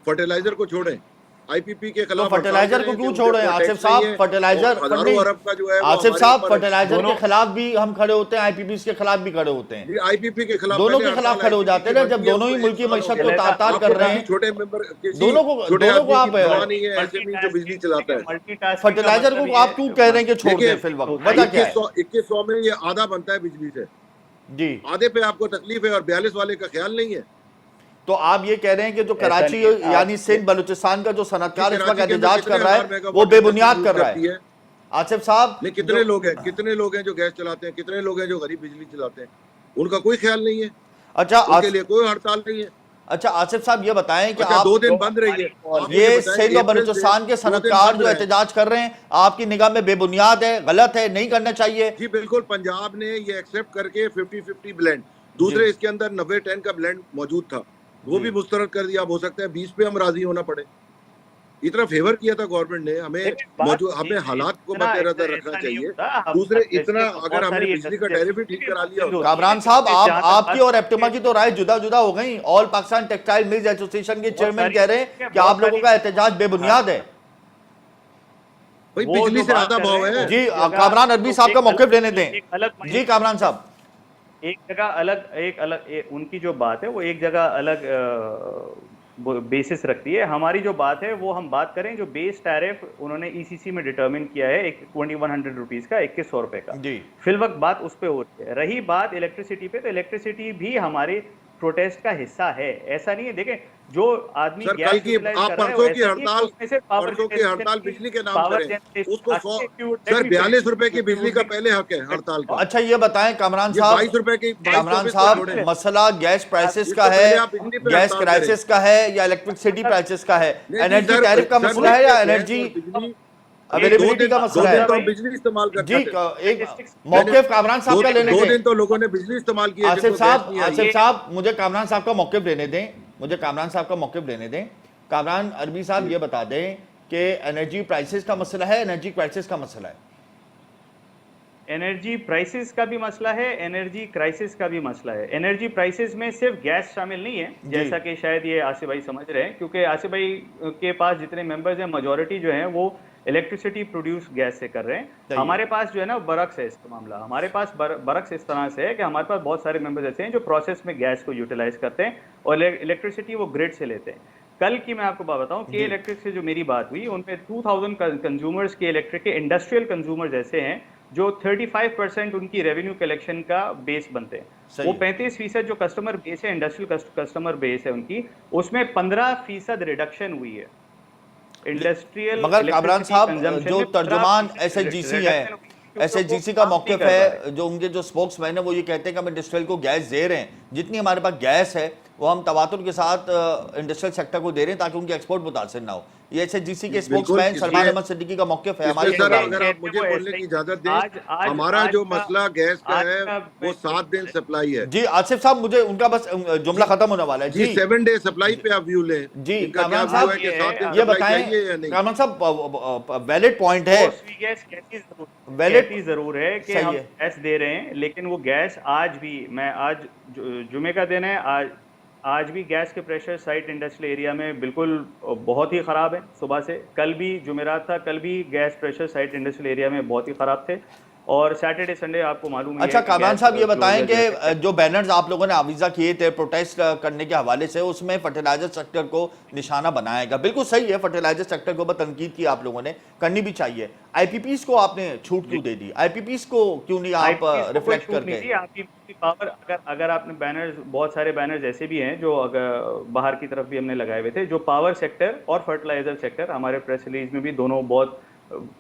फर्टिलाइजर को छोड़ें, IPP के तो खिलाफ हड़ताल फर्टिलाइजर को करें कि क्यों उनके छोड़े ऊपर आसिफ टैक्स नहीं साहब? है और फर्टिलाइजर हजारों फंडिंग, अरब का जो है वो आसिफ हमारे साहब ऊपर है। फर्टिलाइजर के दोनों खिलाफ भी हम खड़े होते हैं, IPPs के खिलाफ भी खड़े होते हैं, ये IPP के खिलाफ दोनों पहले के खिलाफ हड़ताल खड़े हो IPP जाते की हैं ना, जब बनती है, दोनों ही उसको 1 मुल्की साल हो मईशत को गया। तार कर आपको रहे किसी हैं। छोटे मेंबर, किसी छोटे दोनों को आदमी की आप परवाह नहीं है, SME जो बिजली चलाता है। फर्टिलाइजर को आप क्यों कह रहे हैं कि छोड़ दें फिल वक्त? देखिए, वजह क्या है? 2100 में ये आधा बनता है बिजली से, जी, आधे पे आपको तकलीफ है और 42 वाले का ख्याल नहीं है। तो आप ये कह रहे हैं कि जो ऐसा कराची नहीं है। यानी सिंध बलूचिस्तान का जो जी सनतकार इस वक्त कराची के अंदर एहतजाज कितने कर रहा हजार है वो मेगावाट बेबुनियाद यूज कर रहा करती है? है? आसिफ साहब नहीं, जो कितने लोग हैं जो गैस चलाते हैं, कितने लोग हैं जो गरीब बिजली चलाते हैं, उनका कोई ख्याल नहीं है, अच्छा उनके लिए कोई हड़ताल नहीं है। अच्छा आसिफ साहब ये बताएं कि अच्छा आप 2 दिन जो बंद रही है, हमारी आप मुझे ये बताएं सिंध और अप्रैल से बलूचिस्तान के 2 दिन सनतकार बंद जो रहे। एहतजाज कर रहे हैं आपकी निगाह में बेबुनियाद है, गलत है, नहीं करना चाहिए? जी बिल्कुल, पंजाब ने ये एक्सेप्ट करके 50-50 ब्लेंड, जी दूसरे इसके अंदर 90-10 का ब्लेंड मौजूद था, वो जी भी मुस्तरद कर दिया। अब हो सकता है 20 पे हम राजी होना पड़े। इतना फेवर किया था गवर्नमेंट ने हमें, देखिए, बात मौजूद हमें हालात को इतना मद्देनजर ऐसा रखना नहीं चाहिए। होता। दूसरे, इसके इतना बहुत अगर हमने सारी बिजली का टैरिफ ही ठीक करा लिया होता। कामरान साहब, आपकी और एप्टिमा की तो राय जुदा जुदा हो गई। All Pakistan textile mills association के चेयरमैन कह रहे हैं कि आप लोगों का एहतजाज बेबुनियाद है। भाई वो बिजली जो से बात आधा कर भाव रहे हैं, है। जी एक जगह- कामरान अरबी साहब का एक मौक़िफ़ अलग- लेने दें। एक अलग जी कामरान साहब, एक जगह अलग, उनकी जो बात है वो एक जगह अलग बेसिस रखती है। हमारी जो बात है वो हम बात करें जो बेस टैरिफ उन्होंने ECC में डिटरमिन किया है 2100 रुपीज़ का, 2100 रुपये का। जी फिल वक्त बात उस पे हो रही है। रही बात इलेक्ट्रिसिटी पे, तो इलेक्ट्रिसिटी भी हमारे प्रोटेस्ट का हिस्सा है, ऐसा नहीं है। देखें, जो आदमी सर गैस कल की यूटिलाइज आप कर रहा है, परसों वो की ऐसा नहीं है कि हड़ताल, उसमें से पावर परसों की जनरेशन हड़ताल की- बिजली के नाम पावर करें, जनरेशन- उसको अच्छा, 100 if you- let sir me 42 finish. रुपए की If you बिजली would का be- पहले हक है हड़ताल का। अच्छा ये बताएं कामरान ये साहब, 22 रुपए की, 22 कामरान 24 को साहब छोड़ें। मसला गैस प्राइसेस इसको का है, पहले आप बिजली पे गैस हड़ताल क्राइसिस का है या इलेक्ट्रिसिटी प्राइसेस का है? नहीं जी, एनर्जी सर, टैरिफ का सर, मसला है या गैस एनर्जी और बिजली अवेलेबिलिटी का मसला 2 दिन है? तो हम बिजली इस्तेमाल जी करते थे। एक मौक़िफ़ कामरान साहब का लेने 2 दें। दिन तो लोगों ने बिजली इस्तेमाल की है, आसिफ जिनको गैस साहब, नहीं आई। आसिफ साहब मुझे कामरान साहब का मौक़िफ़ लेने दें, मुझे कामरान साहब का मौक़िफ़ लेने दें। कामरान अरबी साहब ये बता दें कि एनर्जी प्राइसेस का मसला है, एनर्जी क्राइसिस का मसला है? एनर्जी प्राइसेस का भी मसला है, एनर्जी क्राइसिस का भी मसला है। एनर्जी प्राइसेस में सिर्फ गैस शामिल नहीं है, जैसा कि शायद ये आसिफ भाई समझ रहे हैं, क्योंकि आसिफ भाई के पास जितने मेंबर्स हैं, मेजॉरिटी जो है वो इलेक्ट्रिसिटी प्रोड्यूस गैस से कर रहे हैं। सही है। हमारे पास जो है ना बरक्स है इसका मामला, हमारे पास बरक्स इस तरह से है कि हमारे पास बहुत सारे मेंबर्स ऐसे हैं जो प्रोसेस में गैस को यूटिलाइज करते हैं और इलेक्ट्रिसिटी वो ग्रिड से लेते हैं। कल की मैं आपको बात बताऊं कि जी। इलेक्ट्रिक से जो मेरी बात हुई उनमें 2000 कंज्यूमर्स के इलेक्ट्रिक के इंडस्ट्रियल कंज्यूमर्स ऐसे हैं जो 35% उनकी रेवेन्यू कलेक्शन का बेस बनते हैं। सही वो है। 35% जो कस्टमर बेस है, इंडस्ट्रियल कस्टमर बेस है उनकी, उसमें 15% रिडक्शन हुई है इंडस्ट्रियल। मगर कामरान साहब, जो तर्जुमान SHGC है, SHGC का मौक़िफ़ है, जो उनके जो स्पोक्समैन है वो ये कहते हैं कि हम इंडस्ट्रियल को गैस दे रहे हैं, जितनी हमारे पास गैस है वो हम तवातुर के साथ इंडस्ट्रियल सेक्टर को दे रहे हैं ताकि उनकी एक्सपोर्ट मुतासिर ना हो। ये SHGC के स्पोक्समैन सलमान अहमद सिद्दीकी का मौक़िफ़ है। हमारी सर, अगर आप मुझे बोलने की इजाजत दें, हमारा जो मसला गैस का है वो 7 दिन सप्लाई है जी। आसिफ साहब, मुझे उनका बस जुमला खत्म होने वाला है जी। 7 डे सप्लाई पे आप व्यू लें जी। इनका क्या कामरान व्यू साहब, है कि 7 दिन ये सप्लाई बताएं चाहिए या नहीं? कामरान साहब, वैलिड पॉइंट है, कहती जरूर है कि सही हम है। गैस दे रहे हैं, लेकिन वो गैस आज भी, मैं आज जुमे का दिन है, आज भी गैस के प्रेशर साइट इंडस्ट्रियल एरिया में बिल्कुल बहुत ही ख़राब है। सुबह से कल भी जुमेरात था, कल भी gas pressure site industrial area में बहुत ही ख़राब थे और सैटरडे संडे आपको मालूम है। अच्छा कामरान साहब, ये बताएं कि जो बैनर्स आप लोगों ने आविज़ा किए थे प्रोटेस्ट करने के हवाले से, उसमें फर्टिलाइजर सेक्टर को निशाना बनाएगा। बिल्कुल सही है, फर्टिलाइजर सेक्टर के ऊपर तनकीद की आप लोगों ने, करनी भी चाहिए। IPPs को आपने छूट क्यों दे दी? IPPs को क्यों नहीं आप रिफ्लेक्ट करके? आपकी पावर, अगर आपने बैनर्स, बहुत सारे बैनर्स ऐसे भी हैं जो अगर बाहर की तरफ भी हमने लगाए हुए थे, जो पावर सेक्टर और फर्टिलाइजर सेक्टर, हमारे प्रेस रिलीज में भी दोनों बहुत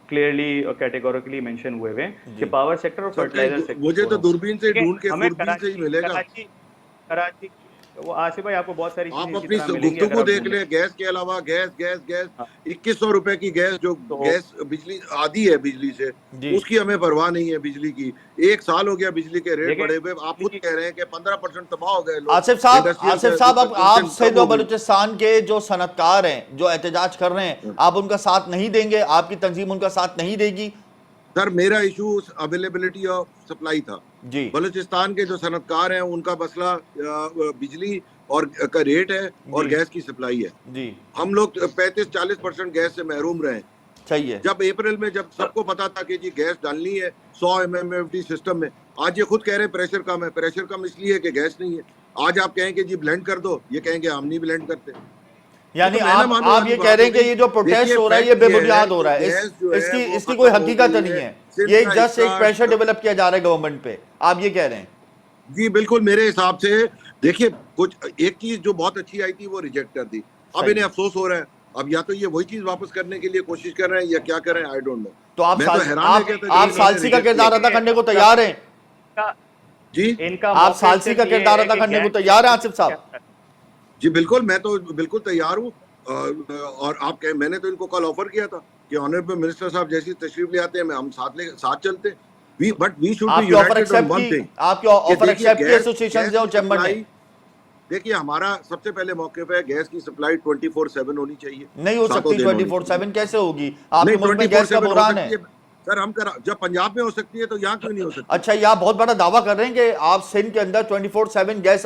क्लियरली और कैटेगोरिकली मेंशन हुए हैं कि पावर सेक्टर और फर्टिलाइजर सेक्टर। मुझे तो दूरबीन से ढूंढ के हमें दूरबीन से ही मिलेगा। कराची वो आसिफ भाई आपको बहुत सारी आप चीजें अपनी इसी तरह मिलेंगी गुफ्तगू अगर आप देख ढूंढें। ले, गैस के अलावा गैस 2100 रुपए की गैस, जो गैस बिजली आधी है बिजली से, जी। उसकी हमें परवाह नहीं है बिजली की। 1 साल हो गया बिजली के रेट लेकिन बढ़े हुए, आप खुद कह रहे हैं कि 15% तबाह हो गए लोग। आसिफ साहब, इंडस्ट्रियल अब आप कंजम्पशन सिंध कम और हो गई। बलूचिस्तान के जो सनतकार हैं, जो एहतजाज कर रहे हैं, आप उनका साथ नहीं देंगे? आपकी तंजीम उनका साथ नहीं देगी? सर, मेरा इशू अवेलेबिलिटी ऑफ सप्लाई था जी। बलूचिस्तान के जो सनतकार हैं उनका मसला बिजली और का रेट है और जी। गैस की सप्लाई है। जी, हम लोग 35-40% गैस से महरूम रहे। सही है। जब अप्रैल में जब सबको पता था कि जी गैस डालनी है 100 MMFD सिस्टम में, आज ये खुद कह रहे हैं प्रेशर कम है। प्रेशर कम इसलिए है कि गैस नहीं है। आज आप कहें कि जी ब्लेंड कर दो, ये कहेंगे हम नहीं ब्लेंड करते। यानी तो मैं ना मानूं आप वाली ये बात कह रहे हैं कि होगी। ये जो प्रोटेस्ट देखिए, हो रहा है ये फैक्ट ये बेबुनियाद है हो रहा है, कि गैस जो है वो इसकी कोई खत्म हो हकीकत गई नहीं है। है, सिर्फ ये का जस्ट एक हिस्सा- प्रेशर डेवलप किया जा रहा है गवर्नमेंट पे, आप ये कह रहे हैं? जी बिल्कुल, मेरे हिसाब से देखिए, कुछ एक चीज जो बहुत अच्छी आई थी वो रिजेक्ट कर दी। अब सही। इन्हें अफसोस हो रहा है। अब या तो ये वही चीज वापस करने के लिए कोशिश कर रहे हैं या क्या कर रहे हैं, आई डोंट नो। तो आप मैं तो साल- हैरान आप है कि आप सालसी का किरदार अदा करने को तैयार हैं? जी इनका आप मौके सालसी सिर्फ का ये किरदार है अदा कि करने को गैस- तैयार हैं आसिफ साहब? जी बिल्कुल, मैं तो बिल्कुल तैयार हूँ। और आप कहें, मैंने तो इनको कल ऑफर किया था कि ऑनरेबल मिनिस्टर साहब जैसी तशरीफ ले आते हैं, हम साथ चलते हैं। बट वी शुड बी आपकी offer United on except one की? थिंग। आपकी ऑफर एक्सेप्ट की एसोसिएशन से और चैम्बर ने? देखिए, हमारा सबसे पहले मौके पे गैस की सप्लाई 24/7 होनी चाहिए। नहीं हो सकती 24/7, कैसे होगी? आपके मुल्क में गैस का बुहरान है। सर, जब पंजाब में हो सकती है तो यहाँ क्यों नहीं हो सकती? अच्छा, ये आप बहुत बड़ा दावा कर रहे हैं कि आप सिंध के अंदर 24/7 गैस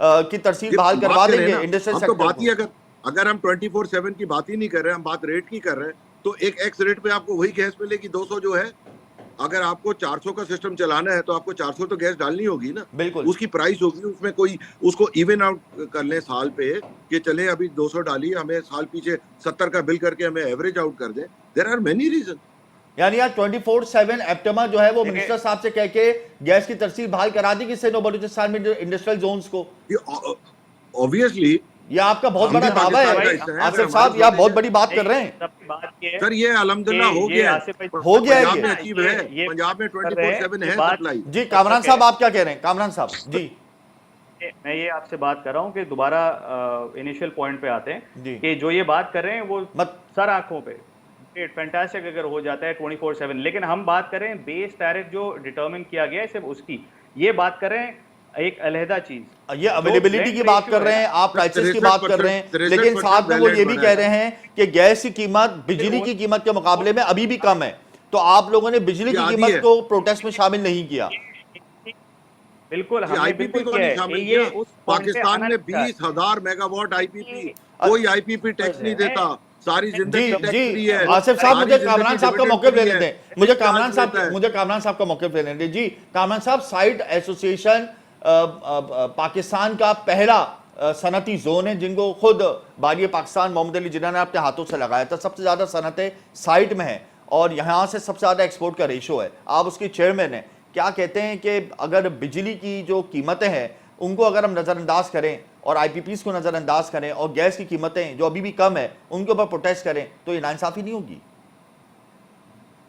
की तरसील बहाल करवा देंगे इंडस्ट्रियल हम तो सेक्टर बात ही को? अगर हम 24/7 की बात ही नहीं कर रहे, हम बात रेट की कर रहे हैं, तो एक एक्स रेट पे आपको वही गैस मिलेगी 200 जो है। अगर आपको 400 का सिस्टम चलाना है तो आपको 400 तो गैस डालनी होगी ना। बिल्कुल। उसकी प्राइस होगी, उसमें कोई उसको इवन आउट कर ले साल पे कि चले अभी 200 डाली, हमें साल पीछे 70 का बिल करके हमें एवरेज आउट कर दें। There are many reason. यानी आज 24/7 एप्टेमा जो है वो मिनिस्टर साहब से कह के गैस की तरसील बहाल करा दी सिंध और बलूचिस्तान में इंडस्ट्रियल जोन्स को। ये ऑब्वियसली आपका बहुत बड़ा दावा पाकिस्तान है का हिस्सा है, आसिफ अगर साहब, हमारे ये आप बहुत बड़ी बात कर रहे हैं। सबकी बात ये है सर, ये अल्हम्दुलिल्लाह हो गया है। हो गया है पंजाब ये। में अचीव है, पंजाब में 24/7 है सप्लाई। जी कामरान साहब, आप क्या कह रहे हैं? कामरान साहब जी, मैं ये आपसे बात कर रहा हूँ कि दोबारा इनिशियल पॉइंट पे आते हैं जी। कि जो ये बात कर रहे हैं वो मत सर आंखों पे फैंटास्टिक अगर हो जाता है 24/7, लेकिन हम बात करें बेस टैरिफ जो डिटरमिन किया गया है सिर्फ उसकी, ये बात करें एक अलहदा चीज। ये अवेलेबिलिटी की बात कर रहे हैं आप, प्राइसेस की बात कर रहे हैं, 63% लेकिन साथ में वो ये भी वैलिड कह रहे हैं कि गैस की कीमत बिजली की कीमत के मुकाबले में अभी भी कम है। तो आप लोगों ने बिजली की कीमत को प्रोटेस्ट में शामिल नहीं किया? बिल्कुल, हमने आईपीपी बिल्कुल को किया नहीं है। शामिल ये किया। उस point पे पाकिस्तान आना में चाहता है। 20,000 मेगावाट आईपीपी, कोई आईपीपी टैक्स नहीं देता। सारी जिंदगी जी टैक्स जी फ्री है। आसिफ साहब, सारी मुझे जिंदगी कामरान साहब का डिविडेंड मौके फ्री लेने है। दें, मुझे एक कामरान चार्ज साहब लेता है। मुझे कामरान साहब का मौके लेने दें। जी कामरान साहब, साइट एसोसिएशन पाकिस्तान का पहला सनती जोन है जिनको खुद बारी पाकिस्तान मोहम्मद अली जिन्ना ने अपने हाथों से लगाया था। सबसे ज्यादा सनतें साइट में है और यहाँ से सबसे ज्यादा एक्सपोर्ट का रेशो है। आप उसके चेयरमैन हैं, क्या कहते हैं कि अगर बिजली की जो कीमतें हैं उनको अगर हम नज़रअंदाज करें और आईपीपीस को नज़रअंदाज करें और गैस की कीमतें जो अभी भी कम है उनके ऊपर प्रोटेस्ट करें, तो ये नाइंसाफ़ी नहीं होगी?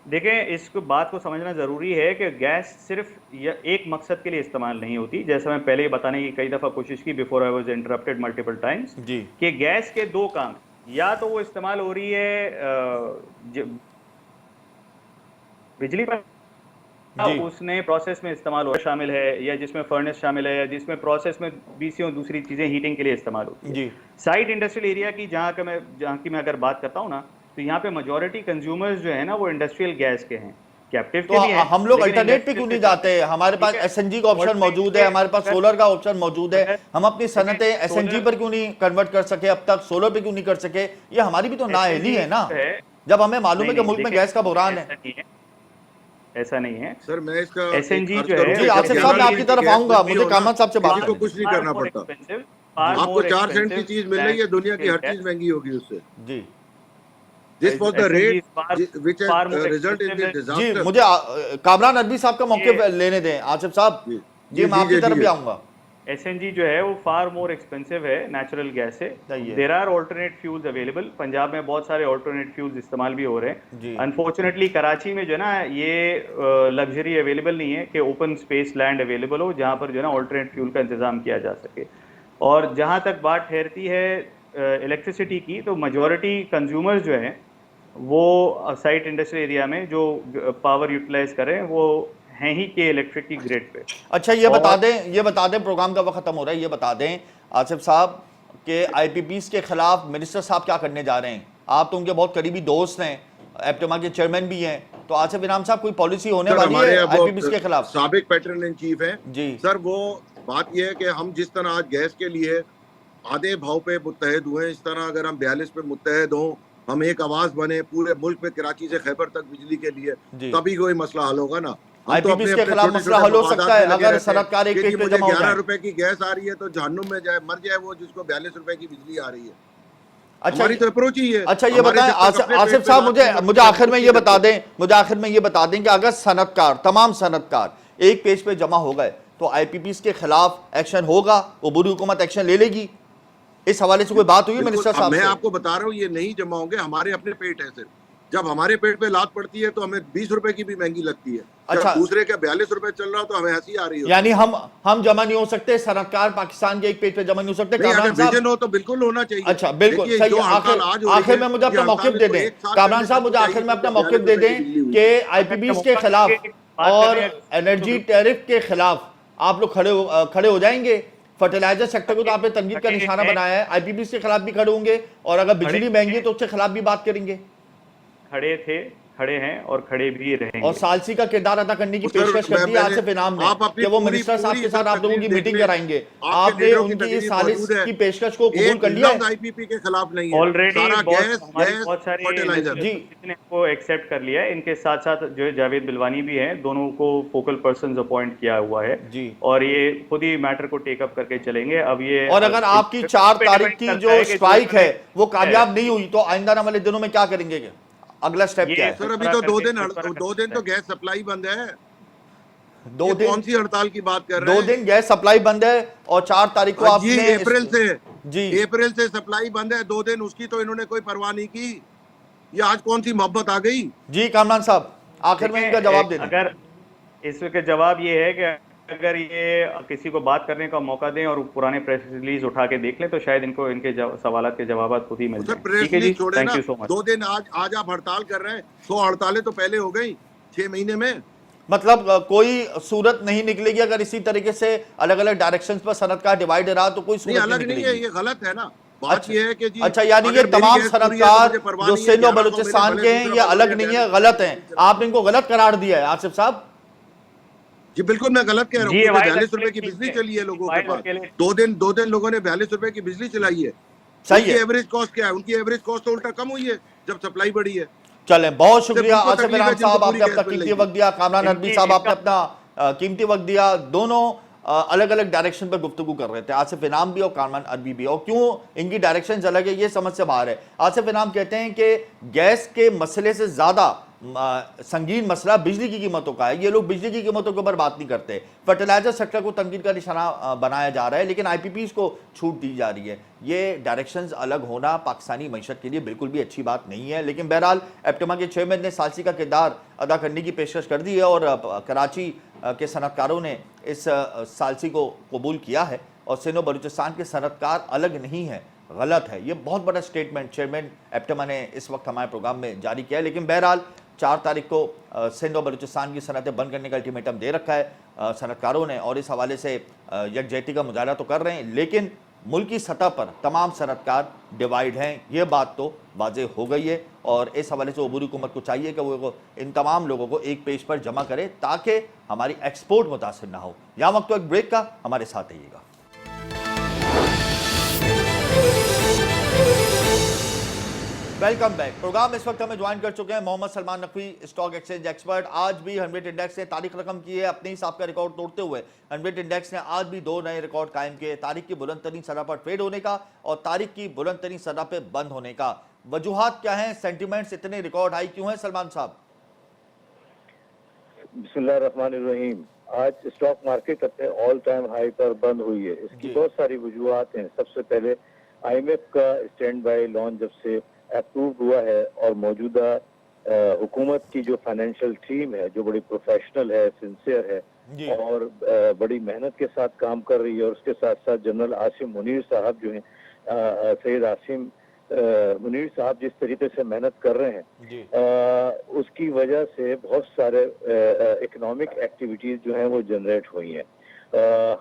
देखें, इस बात को समझना ज़रूरी है कि गैस सिर्फ एक मकसद के लिए इस्तेमाल नहीं होती। जैसा मैं पहले ही बताने की कई दफ़ा कोशिश की, before I was interrupted multiple times, जी कि गैस के दो काम, या तो वो इस्तेमाल हो रही है बिजली पर, जी उसने प्रोसेस में इस्तेमाल हो शामिल है, या जिसमें फर्नेस शामिल है, या जिसमें प्रोसेस में बीसीओ दूसरी चीज़ें हीटिंग के लिए इस्तेमाल होती है। जी साइट इंडस्ट्रियल एरिया की जहाँ की मैं अगर बात करता हूँ ना, तो यहाँ पे मेजॉरिटी कंज्यूमर्स जो है ना वो इंडस्ट्रियल गैस के हैं, कैप्टिव तो के भी हैं, हम लोग लेकिन अल्टरनेट पे industrial क्यों के नहीं साथ- जाते? हमारे पास ठीक है। एसएनजी का ऑप्शन मौजूद है, हमारे पास सोलर का ऑप्शन मौजूद है। हम अपनी सनतें एसएनजी पर क्यों नहीं कन्वर्ट कर सके अब तक, सोलर पे क्यों नहीं कर सके? ये हमारी भी तो नाअहली है ना, जब हमें मालूम है कि मुल्क में गैस का बहरान है। ऐसा नहीं है सर मैं इसका SNG एक अर्ज जो है- करूं जी कि आसिफ जब साहब, मैं 11 आपकी रुपए तरफ की आऊंगा, गैस मुझे मिलती हो कामत ना, साहब से बात किसी को करनी कुछ नहीं करना पड़ता। आपको आपको 4 सेंट की चीज मिल रही है, दुनिया की हर चीज महंगी होगी उससे। है। जी this was the SNG rate is which far has more result in expensive this than- जी डिजास्टर। मुझे कामरान अदबी साहब का मौके लेने दें आसिफ साहब। जी जी मैं आपकी तरफ भी दीजिए। आऊंगा। SNG जो है वो फार मोर एक्सपेंसिव है नेचुरल गैस से। सही है। There are alternate fuels available, Punjab में बहुत सारे ऑल्टरनेट फ्यूल्स इस्तेमाल भी हो रहे जी। हैं। अनफॉर्चुनेटली कराची में जो है ना ये लग्जरी अवेलेबल नहीं है कि ओपन स्पेस लैंड अवेलेबल हो जहाँ पर जो है ना ऑल्टरनेट फ्यूल का इंतजाम किया जा सके। और जहाँ तक बात ठहरती है इलेक्ट्रिसिटी की, तो मेजॉरिटी कंज्यूमर्स जो हैं वो साइट इंडस्ट्रियल एरिया में जो पावर यूटिलाइज करें वो हैं ही के इलेक्ट्रिक की ग्रिड पे। अच्छा ये बता दें, प्रोग्राम का वक्त खत्म हो रहा है, ये बता दें आसिफ साहब के आईपीपीस के खिलाफ मिनिस्टर साहब क्या करने जा रहे हैं? आप तो उनके बहुत करीबी दोस्त हैं, एप्टेमा के चेयरमैन भी हैं, तो आसिफ इनाम साहब कोई पॉलिसी होने वाली है आईपीपीस के खिलाफ? साबिक पैटर्न इन चीफ है जी सर। वो बात यह है कि हम जिस तरह आज गैस के लिए आधे भाव पे मुत्तहद हुए, इस तरह अगर हम 42 पे मुत्तहद हों, हम एक आवाज बने पूरे मुल्क में कराची से खैबर तक बिजली के लिए, तभी कोई मसला हल होगा ना। आईपीपीस के खिलाफ मसला हल हो सकता है अगर सनतकार एक पेज पे जमा हो 11 रुपए की गैस आ रही है तो जहन्नुम में जाए, मर जाए वो जिसको 42 रुपए की बिजली आ रही है। अच्छा हमारी तो अप्रोच ही है। अच्छा ये बताएं आसिफ साहब, मुझे आखिर में ये बता दें कि अगर सनतकार, तमाम सनतकार एक पेज पे जमा हो गए तो आईपीपीस के खिलाफ एक्शन होगा, वो बुरी हुकूमत एक्शन ले लेगी? इस हवाले से कोई बात हुई मिनिस्टर साहब से? मैं आपको बता रहा हूँ ये नहीं जमा होंगे, हमारे अपने पेट है सिर्फ। जब हमारे पेट पे लात पड़ती है तो हमें 20 रुपए की भी महंगी लगती है। अच्छा, दूसरे का 42 रुपए चल रहा तो हमें हंसी आ रही है। यानी हम जमा नहीं हो सकते, सनतकार पाकिस्तान के एक पेज पे जमा नहीं हो सकते? अगर विजन हो तो बिल्कुल होना चाहिए। अच्छा बिल्कुल सही है। आखिर में मुझे अपना मौक़िफ़ दे दें कामरान साहब, मुझे आखिर में अपना मौक़िफ़ दे दें कि आईपीपीस के खिलाफ और एनर्जी टैरिफ के खिलाफ आप लोग खड़े हो जाएंगे? फर्टिलाइजर सेक्टर को तो आपने तनकीद का निशाना बनाया है, आईपीपीस के खिलाफ भी खड़े होंगे और अगर बिजली महंगी है तो उसके खिलाफ भी बात करेंगे? खड़े थे, खड़े हैं और खड़े भी रहेंगे। और सालसी का किरदार अदा करने की पेशकश कर दी आसिफ इनाम ने कि वो मिनिस्टर साहब के साथ आप लोगों की मीटिंग कराएंगे। आपने उनकी इस सालिस की पेशकश को कबूल कर लिया है? आईपीपी के खिलाफ नहीं है ऑलरेडी सारा गैस बहुत सारे फर्टिलाइजर जी ने को एक्सेप्ट कर लिया है। इनके साथ साथ जो है जावेद बिलवानी भी हैं, दोनों को फोकल पर्संस अपॉइंट किया हुआ है जी, और ये खुद ही मैटर को टेक अप करके चलेंगे। अब ये और अगर आपकी 4 तारीख की जो स्ट्राइक है वो कामयाब नहीं हुई तो आइंदा आने वाले दिनों में क्या करेंगे? अगला स्टेप क्या है? सर अभी तो 2 दिन तो गैस सप्लाई बंद है। 2 दिन कौन सी हड़ताल की बात कर रहे हैं? 2 दिन गैस सप्लाई बंद है और 4 तारीख को आपने अप्रैल से जी अप्रैल से सप्लाई बंद है। 2 दिन उसकी तो इन्होंने कोई परवाह नहीं की। ये आज कौन सी मोहब्बत आ गई? जी कामरान साहब आखिर में इनका जवाब दे दें। अगर इसका जवाब ये है कि अगर ये किसी को बात करने का मौका दें और पुराने प्रेस रिलीज उठा के देख लें तो शायद इनको इनके सवालात के जवाब खुद ही मिल जाएं। ठीक है जी, थैंक यू सो मच। 2 दिन आज आप हड़ताल कर रहे हैं, 100 हड़तालें तो पहले हो गई 6 महीने में। मतलब कोई सूरत नहीं निकलेगी अगर इसी तरीके से अलग अलग डायरेक्शंस पर सनतकार डिवाइड रहा तो कोई सूरत अलग नहीं है, ये गलत है ना। बात ये है कि जी अच्छा यानी ये तमाम सनतकार जो सिंध और बलूचिस्तान के हैं ये अलग नहीं है, गलत हैं। आपने इनको गलत करार दिया है आसिफ साहब? जी बिल्कुल मैं गलत कह रहा हूँ। 42 रुपए की बिजली चली है लोगों के पास। 2 दिन लोगों ने 42 रुपए की बिजली चलाई है। सही उनकी है। एवरेज कॉस्ट क्या है? उनकी एवरेज कॉस्ट तो उल्टा कम हुई है जब सप्लाई बढ़ी है। चलें, बहुत शुक्रिया जिनको आसिफ तकलीफ है, इनाम जिनको साहब, पूरी आपने गैस अपना मिल कीमती रही थी। वक्त दिया। कामरान नदवी इनकी साहब, आपने इनका अपना कीमती वक्त दिया। दोनों अलग अलग डायरेक्शन पर गुफ्तगू कर रहे थे, आसिफ इनाम भी और कामरान अरबी भी। और क्यों इनकी डायरेक्शन अलग है, ये समझ से बाहर है। आसिफ इनाम कहते हैं कि गैस के मसले से ज्यादा संगीन मसला बिजली की कीमतों का है। ये लोग बिजली की कीमतों के ऊपर बात नहीं करते। फर्टिलाइजर सेक्टर को तनकीद का निशाना बनाया जा रहा है, लेकिन आईपीपीज को छूट दी जा रही है। ये डायरेक्शंस अलग होना पाकिस्तानी मईशत के लिए बिल्कुल भी अच्छी बात नहीं है। लेकिन बहरहाल एप्टमा के चेयरमैन ने सालसी का किरदार अदा करने की पेशकश कर दी है और कराची के सनतकारों ने इस सालसी को कबूल किया है। और सिंध और बलूचिस्तान के सनतकार अलग नहीं है, गलत है। ये बहुत बड़ा स्टेटमेंट चेयरमैन एप्टमा ने इस वक्त हमारे प्रोग्राम में जारी किया है। लेकिन बहरहाल 4 तारीख को सिंध और बलूचिस्तान की सनतें बंद करने का अल्टीमेटम दे रखा है सनतकारों ने, और इस हवाले से यकजहती का मुजाहरा तो कर रहे हैं। लेकिन मुल्क की सतह पर तमाम सनतकार डिवाइड हैं, ये बात तो वाज़ेह हो गई है। और इस हवाले से अबूरी हुकूमत को चाहिए कि वो इन तमाम लोगों को एक पेज पर जमा करे ताकि हमारी एक्सपोर्ट मुतासिर ना हो। यहाँ वक्त तो एक ब्रेक का, हमारे साथ रहिएगा। Welcome back. प्रोग्राम इस वक्त हमें ज्वाइन कर चुके हैं Mohammad Salman Naqvi, stock exchange expert. आज भी 100 इंडेक्स ने तारीख रकम की है अपने हिसाब का रिकॉर्ड तोड़ते हुए। 100 इंडेक्स ने आज भी 2 नए रिकॉर्ड कायम किए, तारीख की बुलंद तरीन सतह पर ट्रेड होने का और तारीख की बुलंद तरीन सतह पर बंद होने का। वजूहात क्या हैं, सेंटिमेंट्स इतने रिकॉर्ड हाई क्यों हैं सलमान साहब? बिस्मिल्लाहिर्रहमानिर्रहीम। आज स्टॉक मार्केट अपने ऑल टाइम हाई पर बंद हुई है। इसकी बहुत सारी वजूहात हैं। सबसे पहले आईएमएफ का स्टैंड बाय लोन जब से अप्रूव हुआ है और मौजूदा हुकूमत की जो फाइनेंशियल टीम है, जो बड़ी प्रोफेशनल है, सिंसियर है और बड़ी मेहनत के साथ काम कर रही है, और उसके साथ साथ जनरल आसिम मुनीर साहब जो हैं, सैयद आसिम मुनीर साहब जिस तरीके से मेहनत कर रहे हैं, उसकी वजह से बहुत सारे इकोनॉमिक एक्टिविटीज जो हैं वो जनरेट हुई हैं।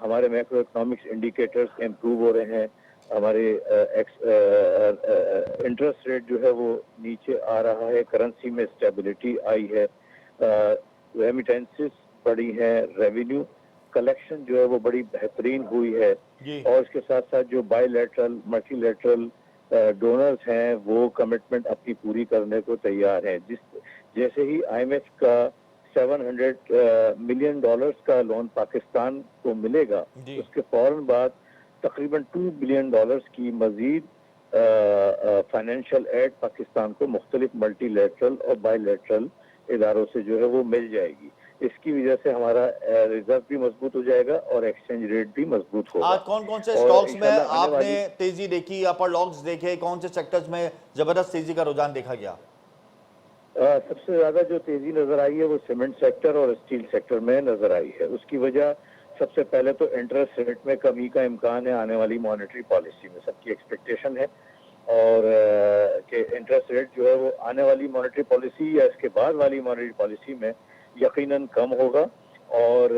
हमारे मैक्रो इकोनॉमिक्स इंडिकेटर्स इम्प्रूव हो रहे हैं। हमारे इंटरेस्ट रेट जो है वो नीचे आ रहा है। करेंसी में स्टेबिलिटी आई है। रेमिटेंसेस बढ़ी है। रेवेन्यू कलेक्शन जो है वो बड़ी बेहतरीन हुई है। और इसके साथ साथ जो बायलैटरल मल्टीलैटरल डोनर्स हैं वो कमिटमेंट अपनी पूरी करने को तैयार हैं। जैसे ही आईएमएफ का $700 मिलियन का लोन पाकिस्तान को मिलेगा, उसके फौरन बाद तकरीबन $2 बिलियन की मजीद फाइनेंशियल एड पाकिस्तान को मुख्तलिफ मल्टीलैटरल और बायलैटरल इदारों से जो है वो मिल जाएगी। इसकी वजह से हमारा रिजर्व भी मजबूत हो जाएगा और एक्सचेंज रेट भी मजबूत होगा। आज कौन कौन से स्टॉक्स में आपने तेजी देखी, अपर लॉक्स देखे, कौन से सेक्टर्स में जबरदस्त तेजी का रुझान देखा गया? सबसे ज्यादा जो तेजी नजर आई है वो सीमेंट सेक्टर और स्टील सेक्टर में नजर आई है। उसकी वजह सबसे पहले तो इंटरेस्ट रेट में कमी का इम्कान है आने वाली मॉनेटरी पॉलिसी में। सबकी एक्सपेक्टेशन है और कि इंटरेस्ट रेट जो है वो आने वाली मॉनेटरी पॉलिसी या इसके बाद वाली मॉनेटरी पॉलिसी में यकीनन कम होगा। और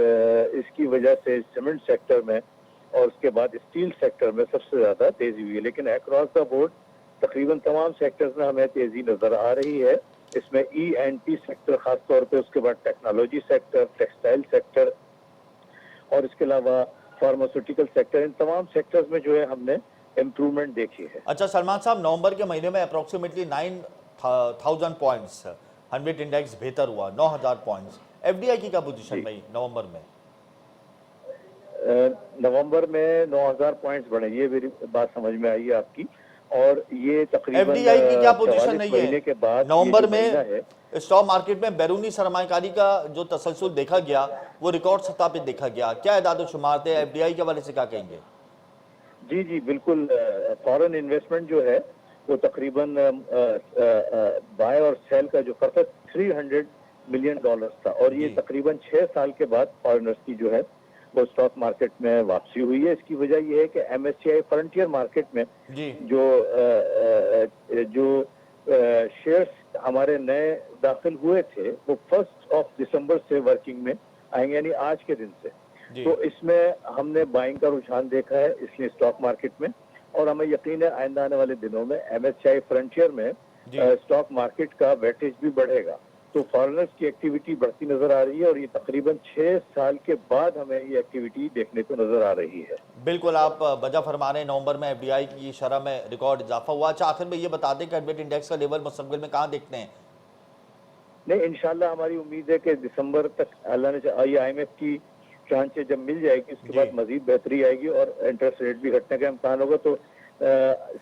इसकी वजह से सीमेंट सेक्टर में और उसके बाद स्टील सेक्टर में सबसे ज्यादा तेजी हुई है। लेकिन अक्रॉस द बोर्ड तकरीबन तमाम सेक्टर्स में हमें तेजी नजर आ रही है। इसमें E&P सेक्टर खासतौर पे, उसके बाद टेक्नोलॉजी सेक्टर, टेक्सटाइल सेक्टर और इसके अलावा फार्मास्यूटिकल सेक्टर, इन तमाम सेक्टर्स में जो है हमने इम्प्रूवमेंट देखी है। अच्छा सलमान साहब, नवंबर के महीने में अप्रोक्सीमेटली 9,000 पॉइंट्स 100 इंडेक्स बेहतर हुआ, 9,000 पॉइंट्स। एफडीआई की क्या पोजीशन में नवंबर में? नवंबर में 9,000 पॉइंट्स बढ़े, ये मेरी बात समझ में आई है आपकी। और ये तकरीबन एफडीआई की क्या पोजीशन नहीं महीने के बाद नवंबर में स्टॉक मार्केट में बैरूनी सरमायाकारी का जो तसलसल देखा गया वो रिकॉर्ड सतह पे देखा गया। क्या इदाद शुमार थे, एफडीआई के वाले से क्या कहेंगे? जी जी बिल्कुल। फॉरेन इन्वेस्टमेंट जो है वो तकरीबन बाय और सेल का जो फर्क 300 मिलियन डॉलर्स था, और ये तकरीबन 6 साल के बाद फॉरेनर्स की जो है वो स्टॉक मार्केट में वापसी हुई है। इसकी वजह ये है कि MSCI फ्रंटियर मार्केट में जो शेयर्स हमारे नए दाखिल हुए थे वो 1 दिसंबर से वर्किंग में आएंगे, यानी आज के दिन से। तो इसमें हमने बाइंग का रुझान देखा है इसलिए स्टॉक मार्केट में, और हमें यकीन है आइंदा आने वाले दिनों में MSCI फ्रंटियर में स्टॉक मार्केट का वेटेज भी बढ़ेगा। तो फॉरेनर्स की एक्टिविटी बढ़ती नजर आ रही है और ये तकरीबन 6 साल के बाद हमें ये एक्टिविटी देखने को नजर आ रही है। बिल्कुल, आप वजह फरमा रहे हैं, नवंबर में एफडीआई की शरह में रिकॉर्ड इजाफा हुआ। अच्छा, आखिर में ये बता दें कि एडमिट इंडेक्स का लेवल मुस्तकबिल में कहाँ देखते हैं? नहीं, इंशाल्लाह हमारी उम्मीद है कि दिसंबर तक अल्लाह ने IMF की जांचें जब मिल जाएगी उसके जी। बाद मजीद बेहतरी आएगी और इंटरेस्ट रेट भी घटने का इम्कान होगा, तो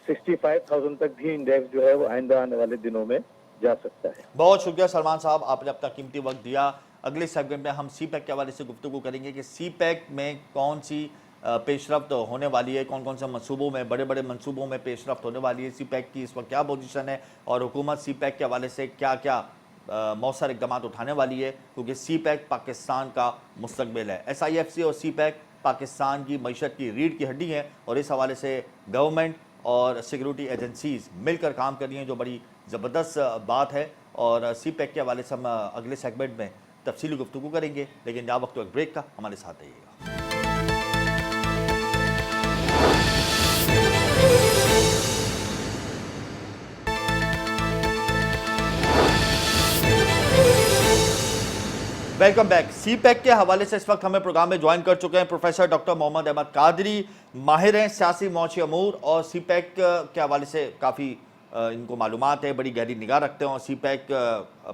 65,000 तक भी इंडेक्स जो है वो आइंदा आने वाले दिनों में जा सकता है। बहुत शुक्रिया सलमान साहब, आपने अपना कीमती वक्त दिया। अगले सेगमेंट में हम सीपैक के हवाले से गुफ्तगू करेंगे कि सीपैक में कौन सी पेशरफ्त होने वाली है, कौन कौन से मनसूबों में, बड़े बड़े मनसूबों में पेशरफ्त होने वाली है, सीपैक की इस वक्त क्या पोजीशन है और हुकूमत सीपैक के हवाले से क्या क्या मौसर इकदाम उठाने वाली है, क्योंकि सीपैक पाकिस्तान का मुस्तकबिल है। SIFC और सीपैक पाकिस्तान की मईशत की रीढ़ की हड्डी है और इस हवाले से गवर्नमेंट और सिक्योरिटी एजेंसीज मिलकर काम कर रही हैं, जो बड़ी ज़बरदस्त बात है। और सीपैक के हवाले से हम अगले सेगमेंट में तफसीली गुफ्तगू करेंगे, लेकिन यहाँ वक्त एक ब्रेक का, हमारे साथ रहिएगा। Welcome back. सीपैक के हवाले से इस वक्त हमें प्रोग्राम में ज्वाइन कर चुके हैं प्रोफेसर डॉक्टर मोहम्मद अहमद कादरी, माहिर हैं सियासी मौची अमूर और सीपैक के हवाले से काफ़ी इनको मालूमात है, बड़ी गहरी निगाह रखते हैं और सीपैक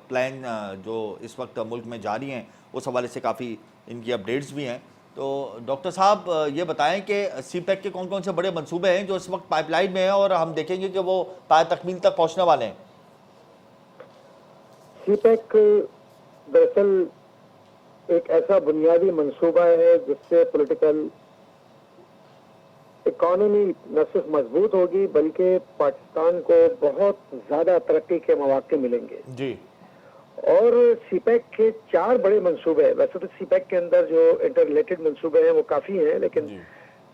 प्लान जो इस वक्त मुल्क में जारी हैं उस हवाले से काफ़ी इनकी अपडेट्स भी हैं। तो डॉक्टर साहब ये बताएं कि सीपैक के कौन कौन से बड़े मंसूबे हैं जो इस वक्त पाइपलाइन में हैं और हम देखेंगे कि वो पाय तकमील तक पहुँचने वाले हैं। सीपैक दरअसल एक ऐसा बुनियादी मंसूबा है जिससे पॉलिटिकल इकोनॉमी न सिर्फ मजबूत होगी बल्कि पाकिस्तान को बहुत ज्यादा तरक्की के मौके मिलेंगे जी। और सीपैक के 4 बड़े मंसूबे हैं। वैसे तो सीपैक के अंदर जो इंटर रिलेटेड मंसूबे हैं वो काफी हैं, लेकिन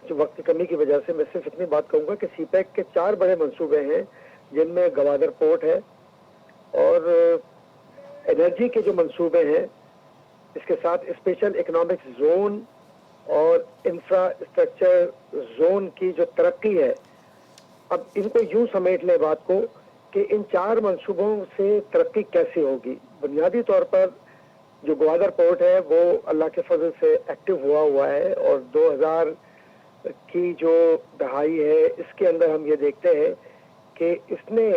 जो वक्त की कमी की वजह से मैं सिर्फ इतनी बात कहूंगा कि सीपैक के 4 बड़े मंसूबे हैं, जिनमें गवादर पोर्ट है और एनर्जी के जो मंसूबे हैं, इसके साथ स्पेशल इकोनॉमिक जोन और इंफ्रास्ट्रक्चर जोन की जो तरक्की है। अब इनको यूं समेट ले बात को कि इन 4 मंसूबों से तरक्की कैसे होगी। बुनियादी तौर पर जो ग्वादर पोर्ट है वो अल्लाह के फजल से एक्टिव हुआ है और 2000 की जो दहाई है इसके अंदर हम ये देखते हैं कि इसने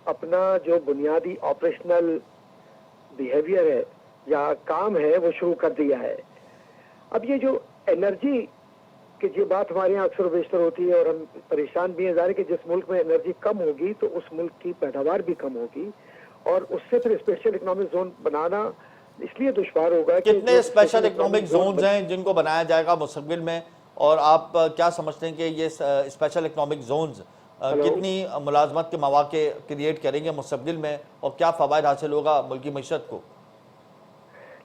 अपना जो बुनियादी ऑपरेशनल बिहेवियर है या काम है वो शुरू कर दिया है। अब ये जो एनर्जी की जो बात हमारे यहाँ अक्सर बेशतर होती है और हम परेशान भी हैं, ज़ाहिर है कि जिस मुल्क में एनर्जी कम होगी तो उस मुल्क की पैदावार भी कम होगी और उससे फिर स्पेशल इकोनॉमिक जोन बनाना इसलिए दुश्वार होगा। कितने स्पेशल इकोनॉमिक जोन्स हैं जिनको बनाया जाएगा मुस्तकबिल में, और आप क्या समझते हैं कि ये स्पेशल इकोनॉमिक जोन्स कितनी मुलाजमत के मौके क्रिएट करेंगे मुस्तकबिल में और क्या फ़वाइद हासिल होगा मुल्की मईशत को?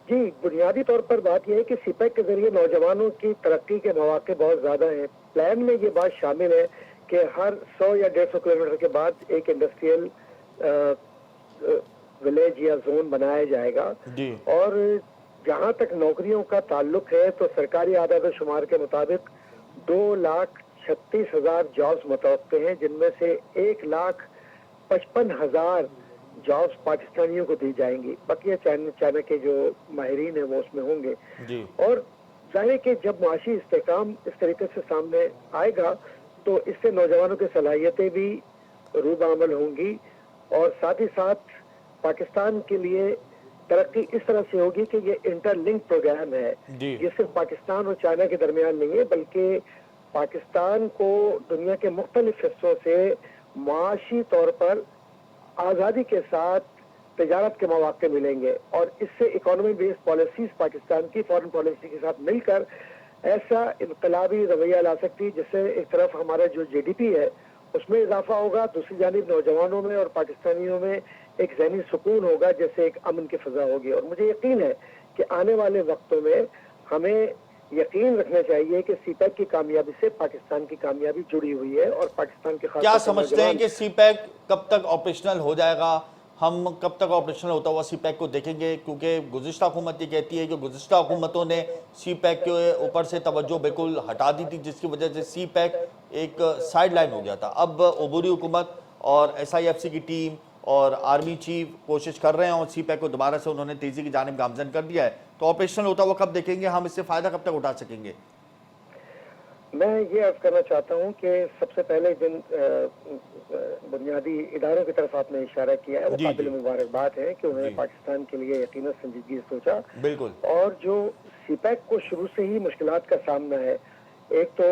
जी, बुनियादी तौर पर बात यह है कि सीपैक के जरिए नौजवानों की तरक्की के मौके बहुत ज़्यादा हैं। प्लान में ये बात शामिल है कि हर 100 या 150 किलोमीटर के बाद एक इंडस्ट्रियल विलेज या जोन बनाया जाएगा जी। और जहाँ तक नौकरियों का ताल्लुक है तो सरकारी आदाद शुमार के मुताबिक 2,36,000 जॉब्स मुतवक्के हैं, जिनमें से 1,55,000 जॉब्स पाकिस्तानियों को दी जाएंगी। बाकी चाइना के जो माहिरीन है वो उसमें होंगे जी। और जाहिर है कि जब माशी इस्तेकाम इस तरीके से सामने आएगा तो इससे नौजवानों की सलाहियतें भी रूबामल होंगी और साथ ही साथ पाकिस्तान के लिए तरक्की इस तरह से होगी कि ये इंटरलिंक प्रोग्राम है। ये सिर्फ पाकिस्तान और चाइना के दरमियान नहीं है बल्कि पाकिस्तान को दुनिया के मुख्तलिफ हिस्सों से माशी तौर पर आज़ादी के साथ तजारत के मौके मिलेंगे और इससे इकोनॉमी बेस्ड पॉलिसीज पाकिस्तान की फॉरेन पॉलिसी के साथ मिलकर ऐसा इनकलाबी रवैया ला सकती है जिससे एक तरफ हमारा जो GDP है उसमें इजाफा होगा, दूसरी जानिब नौजवानों में और पाकिस्तानियों में एक ज़हनी सुकून होगा, जैसे एक अमन की फिजा होगी। और मुझे यकीन है कि आने वाले वक्तों में हमें यकीन रखना चाहिए कि सीपैक की कामयाबी से पाकिस्तान की कामयाबी जुड़ी हुई है और पाकिस्तान के क्या समझते हैं कि सीपैक कब तक ऑपरेशनल हो जाएगा? हम कब तक ऑपरेशनल होता हुआ सीपैक को देखेंगे? क्योंकि गुज़िश्ता हुकूमत ये कहती है कि गुज़िश्ता हुकूमतों ने सीपैक के ऊपर से तवज्जो बिल्कुल हटा दी थी, जिसकी वजह से सीपैक एक साइड लाइन हो गया था। अब अबूरी हुकूमत और SIFC की टीम और आर्मी चीफ कोशिश कर रहे हैं और सी पैक को दोबारा से उन्होंने तेजी की जानिब गामजन कर दिया है, तो ऑपरेशनल होता हुआ कब देखेंगे हम, इससे फायदा कब तक उठा सकेंगे? मैं ये अर्ज करना चाहता हूँ कि सबसे पहले जिन बुनियादी इदारों की तरफ आपने इशारा किया है वो जी, काबिल जी। मुबारकबाद है कि उन्होंने जी। पाकिस्तान के लिए यकीनन संजीदगी से सोचा। बिल्कुल। और जो सीपैक को शुरू से ही मुश्किलात का सामना है, एक तो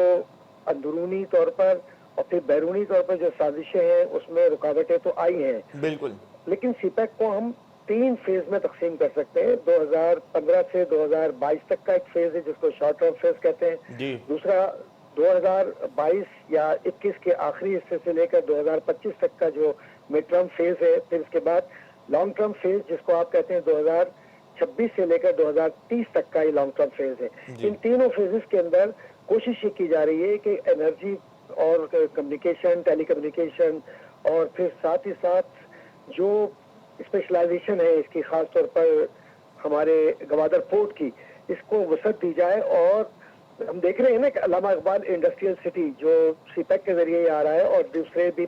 अंदरूनी तौर पर और फिर बैरूनी तौर पर जो साजिशें हैं उसमें रुकावटें तो आई हैं, बिल्कुल। लेकिन सीपैक को हम 3 फेज में तकसीम कर सकते हैं। 2015 से 2022 तक का एक फेज है जिसको शॉर्ट टर्म फेज कहते हैं। जी। दूसरा 2022 या 21 के आखिरी हिस्से से लेकर 2025 तक का जो मिड टर्म फेज है। फिर इसके बाद लॉन्ग टर्म फेज जिसको आप कहते हैं 2026 से लेकर 2030 तक का ये लॉन्ग टर्म फेज है। जी। इन तीनों फेजेस के अंदर कोशिश ये की जा रही है कि एनर्जी और कम्युनिकेशन, टेलीकम्युनिकेशन और फिर साथ ही साथ जो स्पेशलाइजेशन है इसकी, खास तौर पर हमारे गवादर पोर्ट की, इसको वसअत दी जाए। और हम देख रहे हैं ना कि अल्लामा इकबाल इंडस्ट्रियल सिटी जो सीपैक के जरिए आ रहा है और दूसरे भी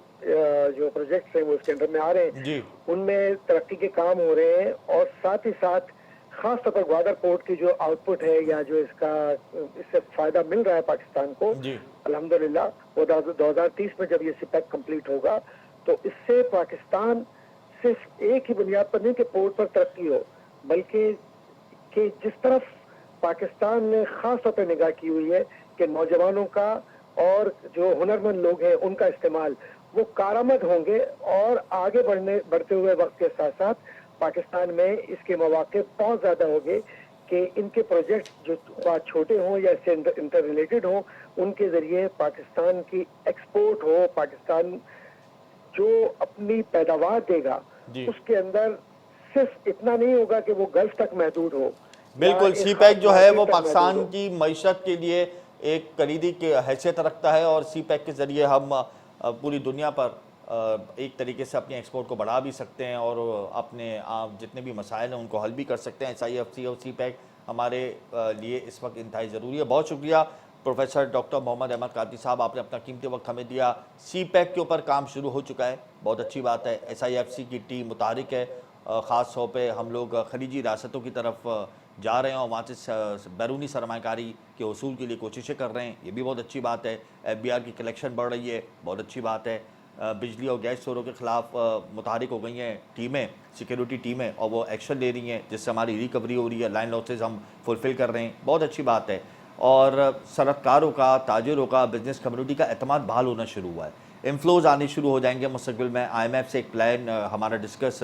जो प्रोजेक्ट्स हैं वो इसके अंदर में आ रहे हैं, जी। उनमें तरक्की के काम हो रहे हैं। और साथ ही साथ खास तौर पर ग्वादर पोर्ट की जो आउटपुट है या जो इससे फायदा मिल रहा है पाकिस्तान को, जी। अल्हम्दुलिल्लाह वो 2030 में जब ये सीपैक कंप्लीट होगा तो इससे पाकिस्तान सिर्फ एक ही बुनियाद पर नहीं कि पोर्ट पर तरक्की हो, बल्कि कि जिस तरफ पाकिस्तान ने खास तौर पर निगाह की हुई है कि नौजवानों का और जो हुनरमंद लोग हैं उनका इस्तेमाल वो कारामद होंगे। और आगे बढ़ते हुए वक्त के साथ साथ पाकिस्तान में इसके मौके बहुत ज्यादा होंगे कि इनके प्रोजेक्ट जो छोटे हों या इससे इंटर रिलेटेड हों, उनके जरिए पाकिस्तान की एक्सपोर्ट हो। पाकिस्तान जो अपनी पैदावार देगा जी। उसके अंदर सिर्फ इतना नहीं होगा कि वो गल्फ तक महदूद हो। बिल्कुल। या सी एक पैक खास जो है वो मार्केट तक पाकिस्तान महदूद हो। की मईशत के लिए एक कलीदी की हैसियत रखता है और सी पैक के ज़रिए हम पूरी दुनिया पर एक तरीके से अपनी एक्सपोर्ट को बढ़ा भी सकते हैं और अपने जितने भी मसाइल हैं उनको हल भी कर सकते हैं। SIFC और सी पैक हमारे लिए इस वक्त इंतहाई ज़रूरी है। बहुत शुक्रिया प्रोफेसर डॉक्टर मोहम्मद अहमद कादरी साहब, आपने अपना कीमती वक्त हमें दिया। सी पैक के ऊपर काम शुरू हो चुका है, बहुत अच्छी बात है। SIFC की टीम मुतारिक है, ख़ास तौर पे हम लोग खलीजी रियासतों की तरफ जा रहे हैं और वहाँ से बैरूनी सरमाकारी के उसूल के लिए कोशिशें कर रहे हैं, ये भी बहुत अच्छी बात है। FBR की कलेक्शन बढ़ रही है, बहुत अच्छी बात है। बिजली और गैस चोरों के ख़िलाफ़ मुतहरिक हो गई हैं टीमें, सिक्योरिटी टीमें, और वो एक्शन ले रही हैं जिससे हमारी रिकवरी हो रही है, लाइन लॉसेज हम फुलफ़िल कर रहे हैं, बहुत अच्छी बात है। और सनअतकारों का, ताजिरों का, बिज़नेस कम्युनिटी का एतमाद बहाल होना शुरू हुआ है, इन्फ्लोज़ आने शुरू हो जाएंगे मुस्तक़बिल में। IMF से एक प्लान हमारा डिस्कस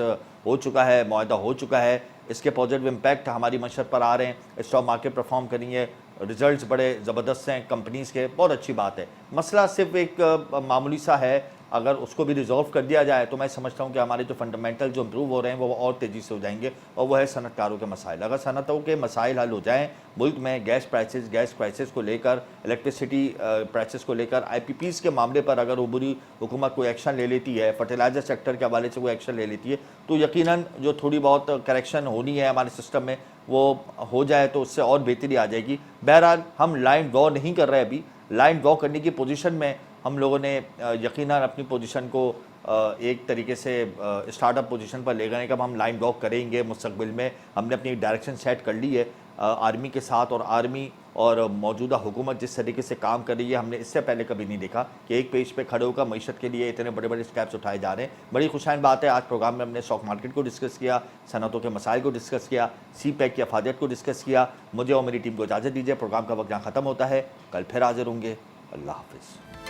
हो चुका है, मुआहदा हो चुका है, इसके पॉजिटिव इम्पैक्ट हमारी मशरत पर आ रहे हैं। स्टॉक मार्केट परफॉर्म करेंगे, रिजल्ट्स बड़े ज़बरदस्त हैं कंपनीज़ के, बहुत अच्छी बात है। मसला सिर्फ एक मामूली सा है, अगर उसको भी रिजॉल्व कर दिया जाए तो मैं समझता हूँ कि हमारे जो फंडामेंटल जो इम्प्रूव हो रहे हैं वो और तेज़ी से हो जाएंगे, और वो है सनअतकारों के मसाइल। अगर सनअतों के मसाइल हल हो जाएँ, मुल्क में गैस क्राइसिस को लेकर, इलेक्ट्रिसिटी प्राइसेस को लेकर, IPPs के मामले पर अगर उबरी हुकूमत कोई एक्शन ले लेती है, फर्टिलाइज़र सेक्टर के हवाले से कोई एक्शन ले लेती है, तो यकीनन जो थोड़ी बहुत करेक्शन होनी है हमारे सिस्टम में वो हो जाए तो उससे और बेहतरी आ जाएगी। बहरहाल हम लाइन ड्रॉ नहीं कर रहे, अभी लाइन ड्रॉ करने की पोजीशन में हम लोगों ने यकीनन अपनी पोजीशन को एक तरीके से स्टार्टअप पोजीशन पर ले गए। कब हम लाइन ड्रॉ करेंगे मुस्तक़बिल में, हमने अपनी डायरेक्शन सेट कर ली है आर्मी के साथ, और आर्मी और मौजूदा हुकूमत जिस तरीके से काम कर रही है हमने इससे पहले कभी नहीं देखा कि एक पेज पे खड़े होकर मईशत के लिए इतने बड़े बड़े स्टेप्स उठाए जा रहे हैं। बड़ी खुशहाल बात है। आज प्रोग्राम में हमने स्टॉक मार्केट को डिस्कस किया, सनअतों के मसाइल को डिस्कस किया, सी पैक की अफादियत को डिस्कस किया। मुझे और मेरी टीम को इजाज़त दीजिए, प्रोग्राम का वक्त यहाँ ख़त्म होता है, कल फिर हाजिर होंगे। अल्लाह हाफिज़।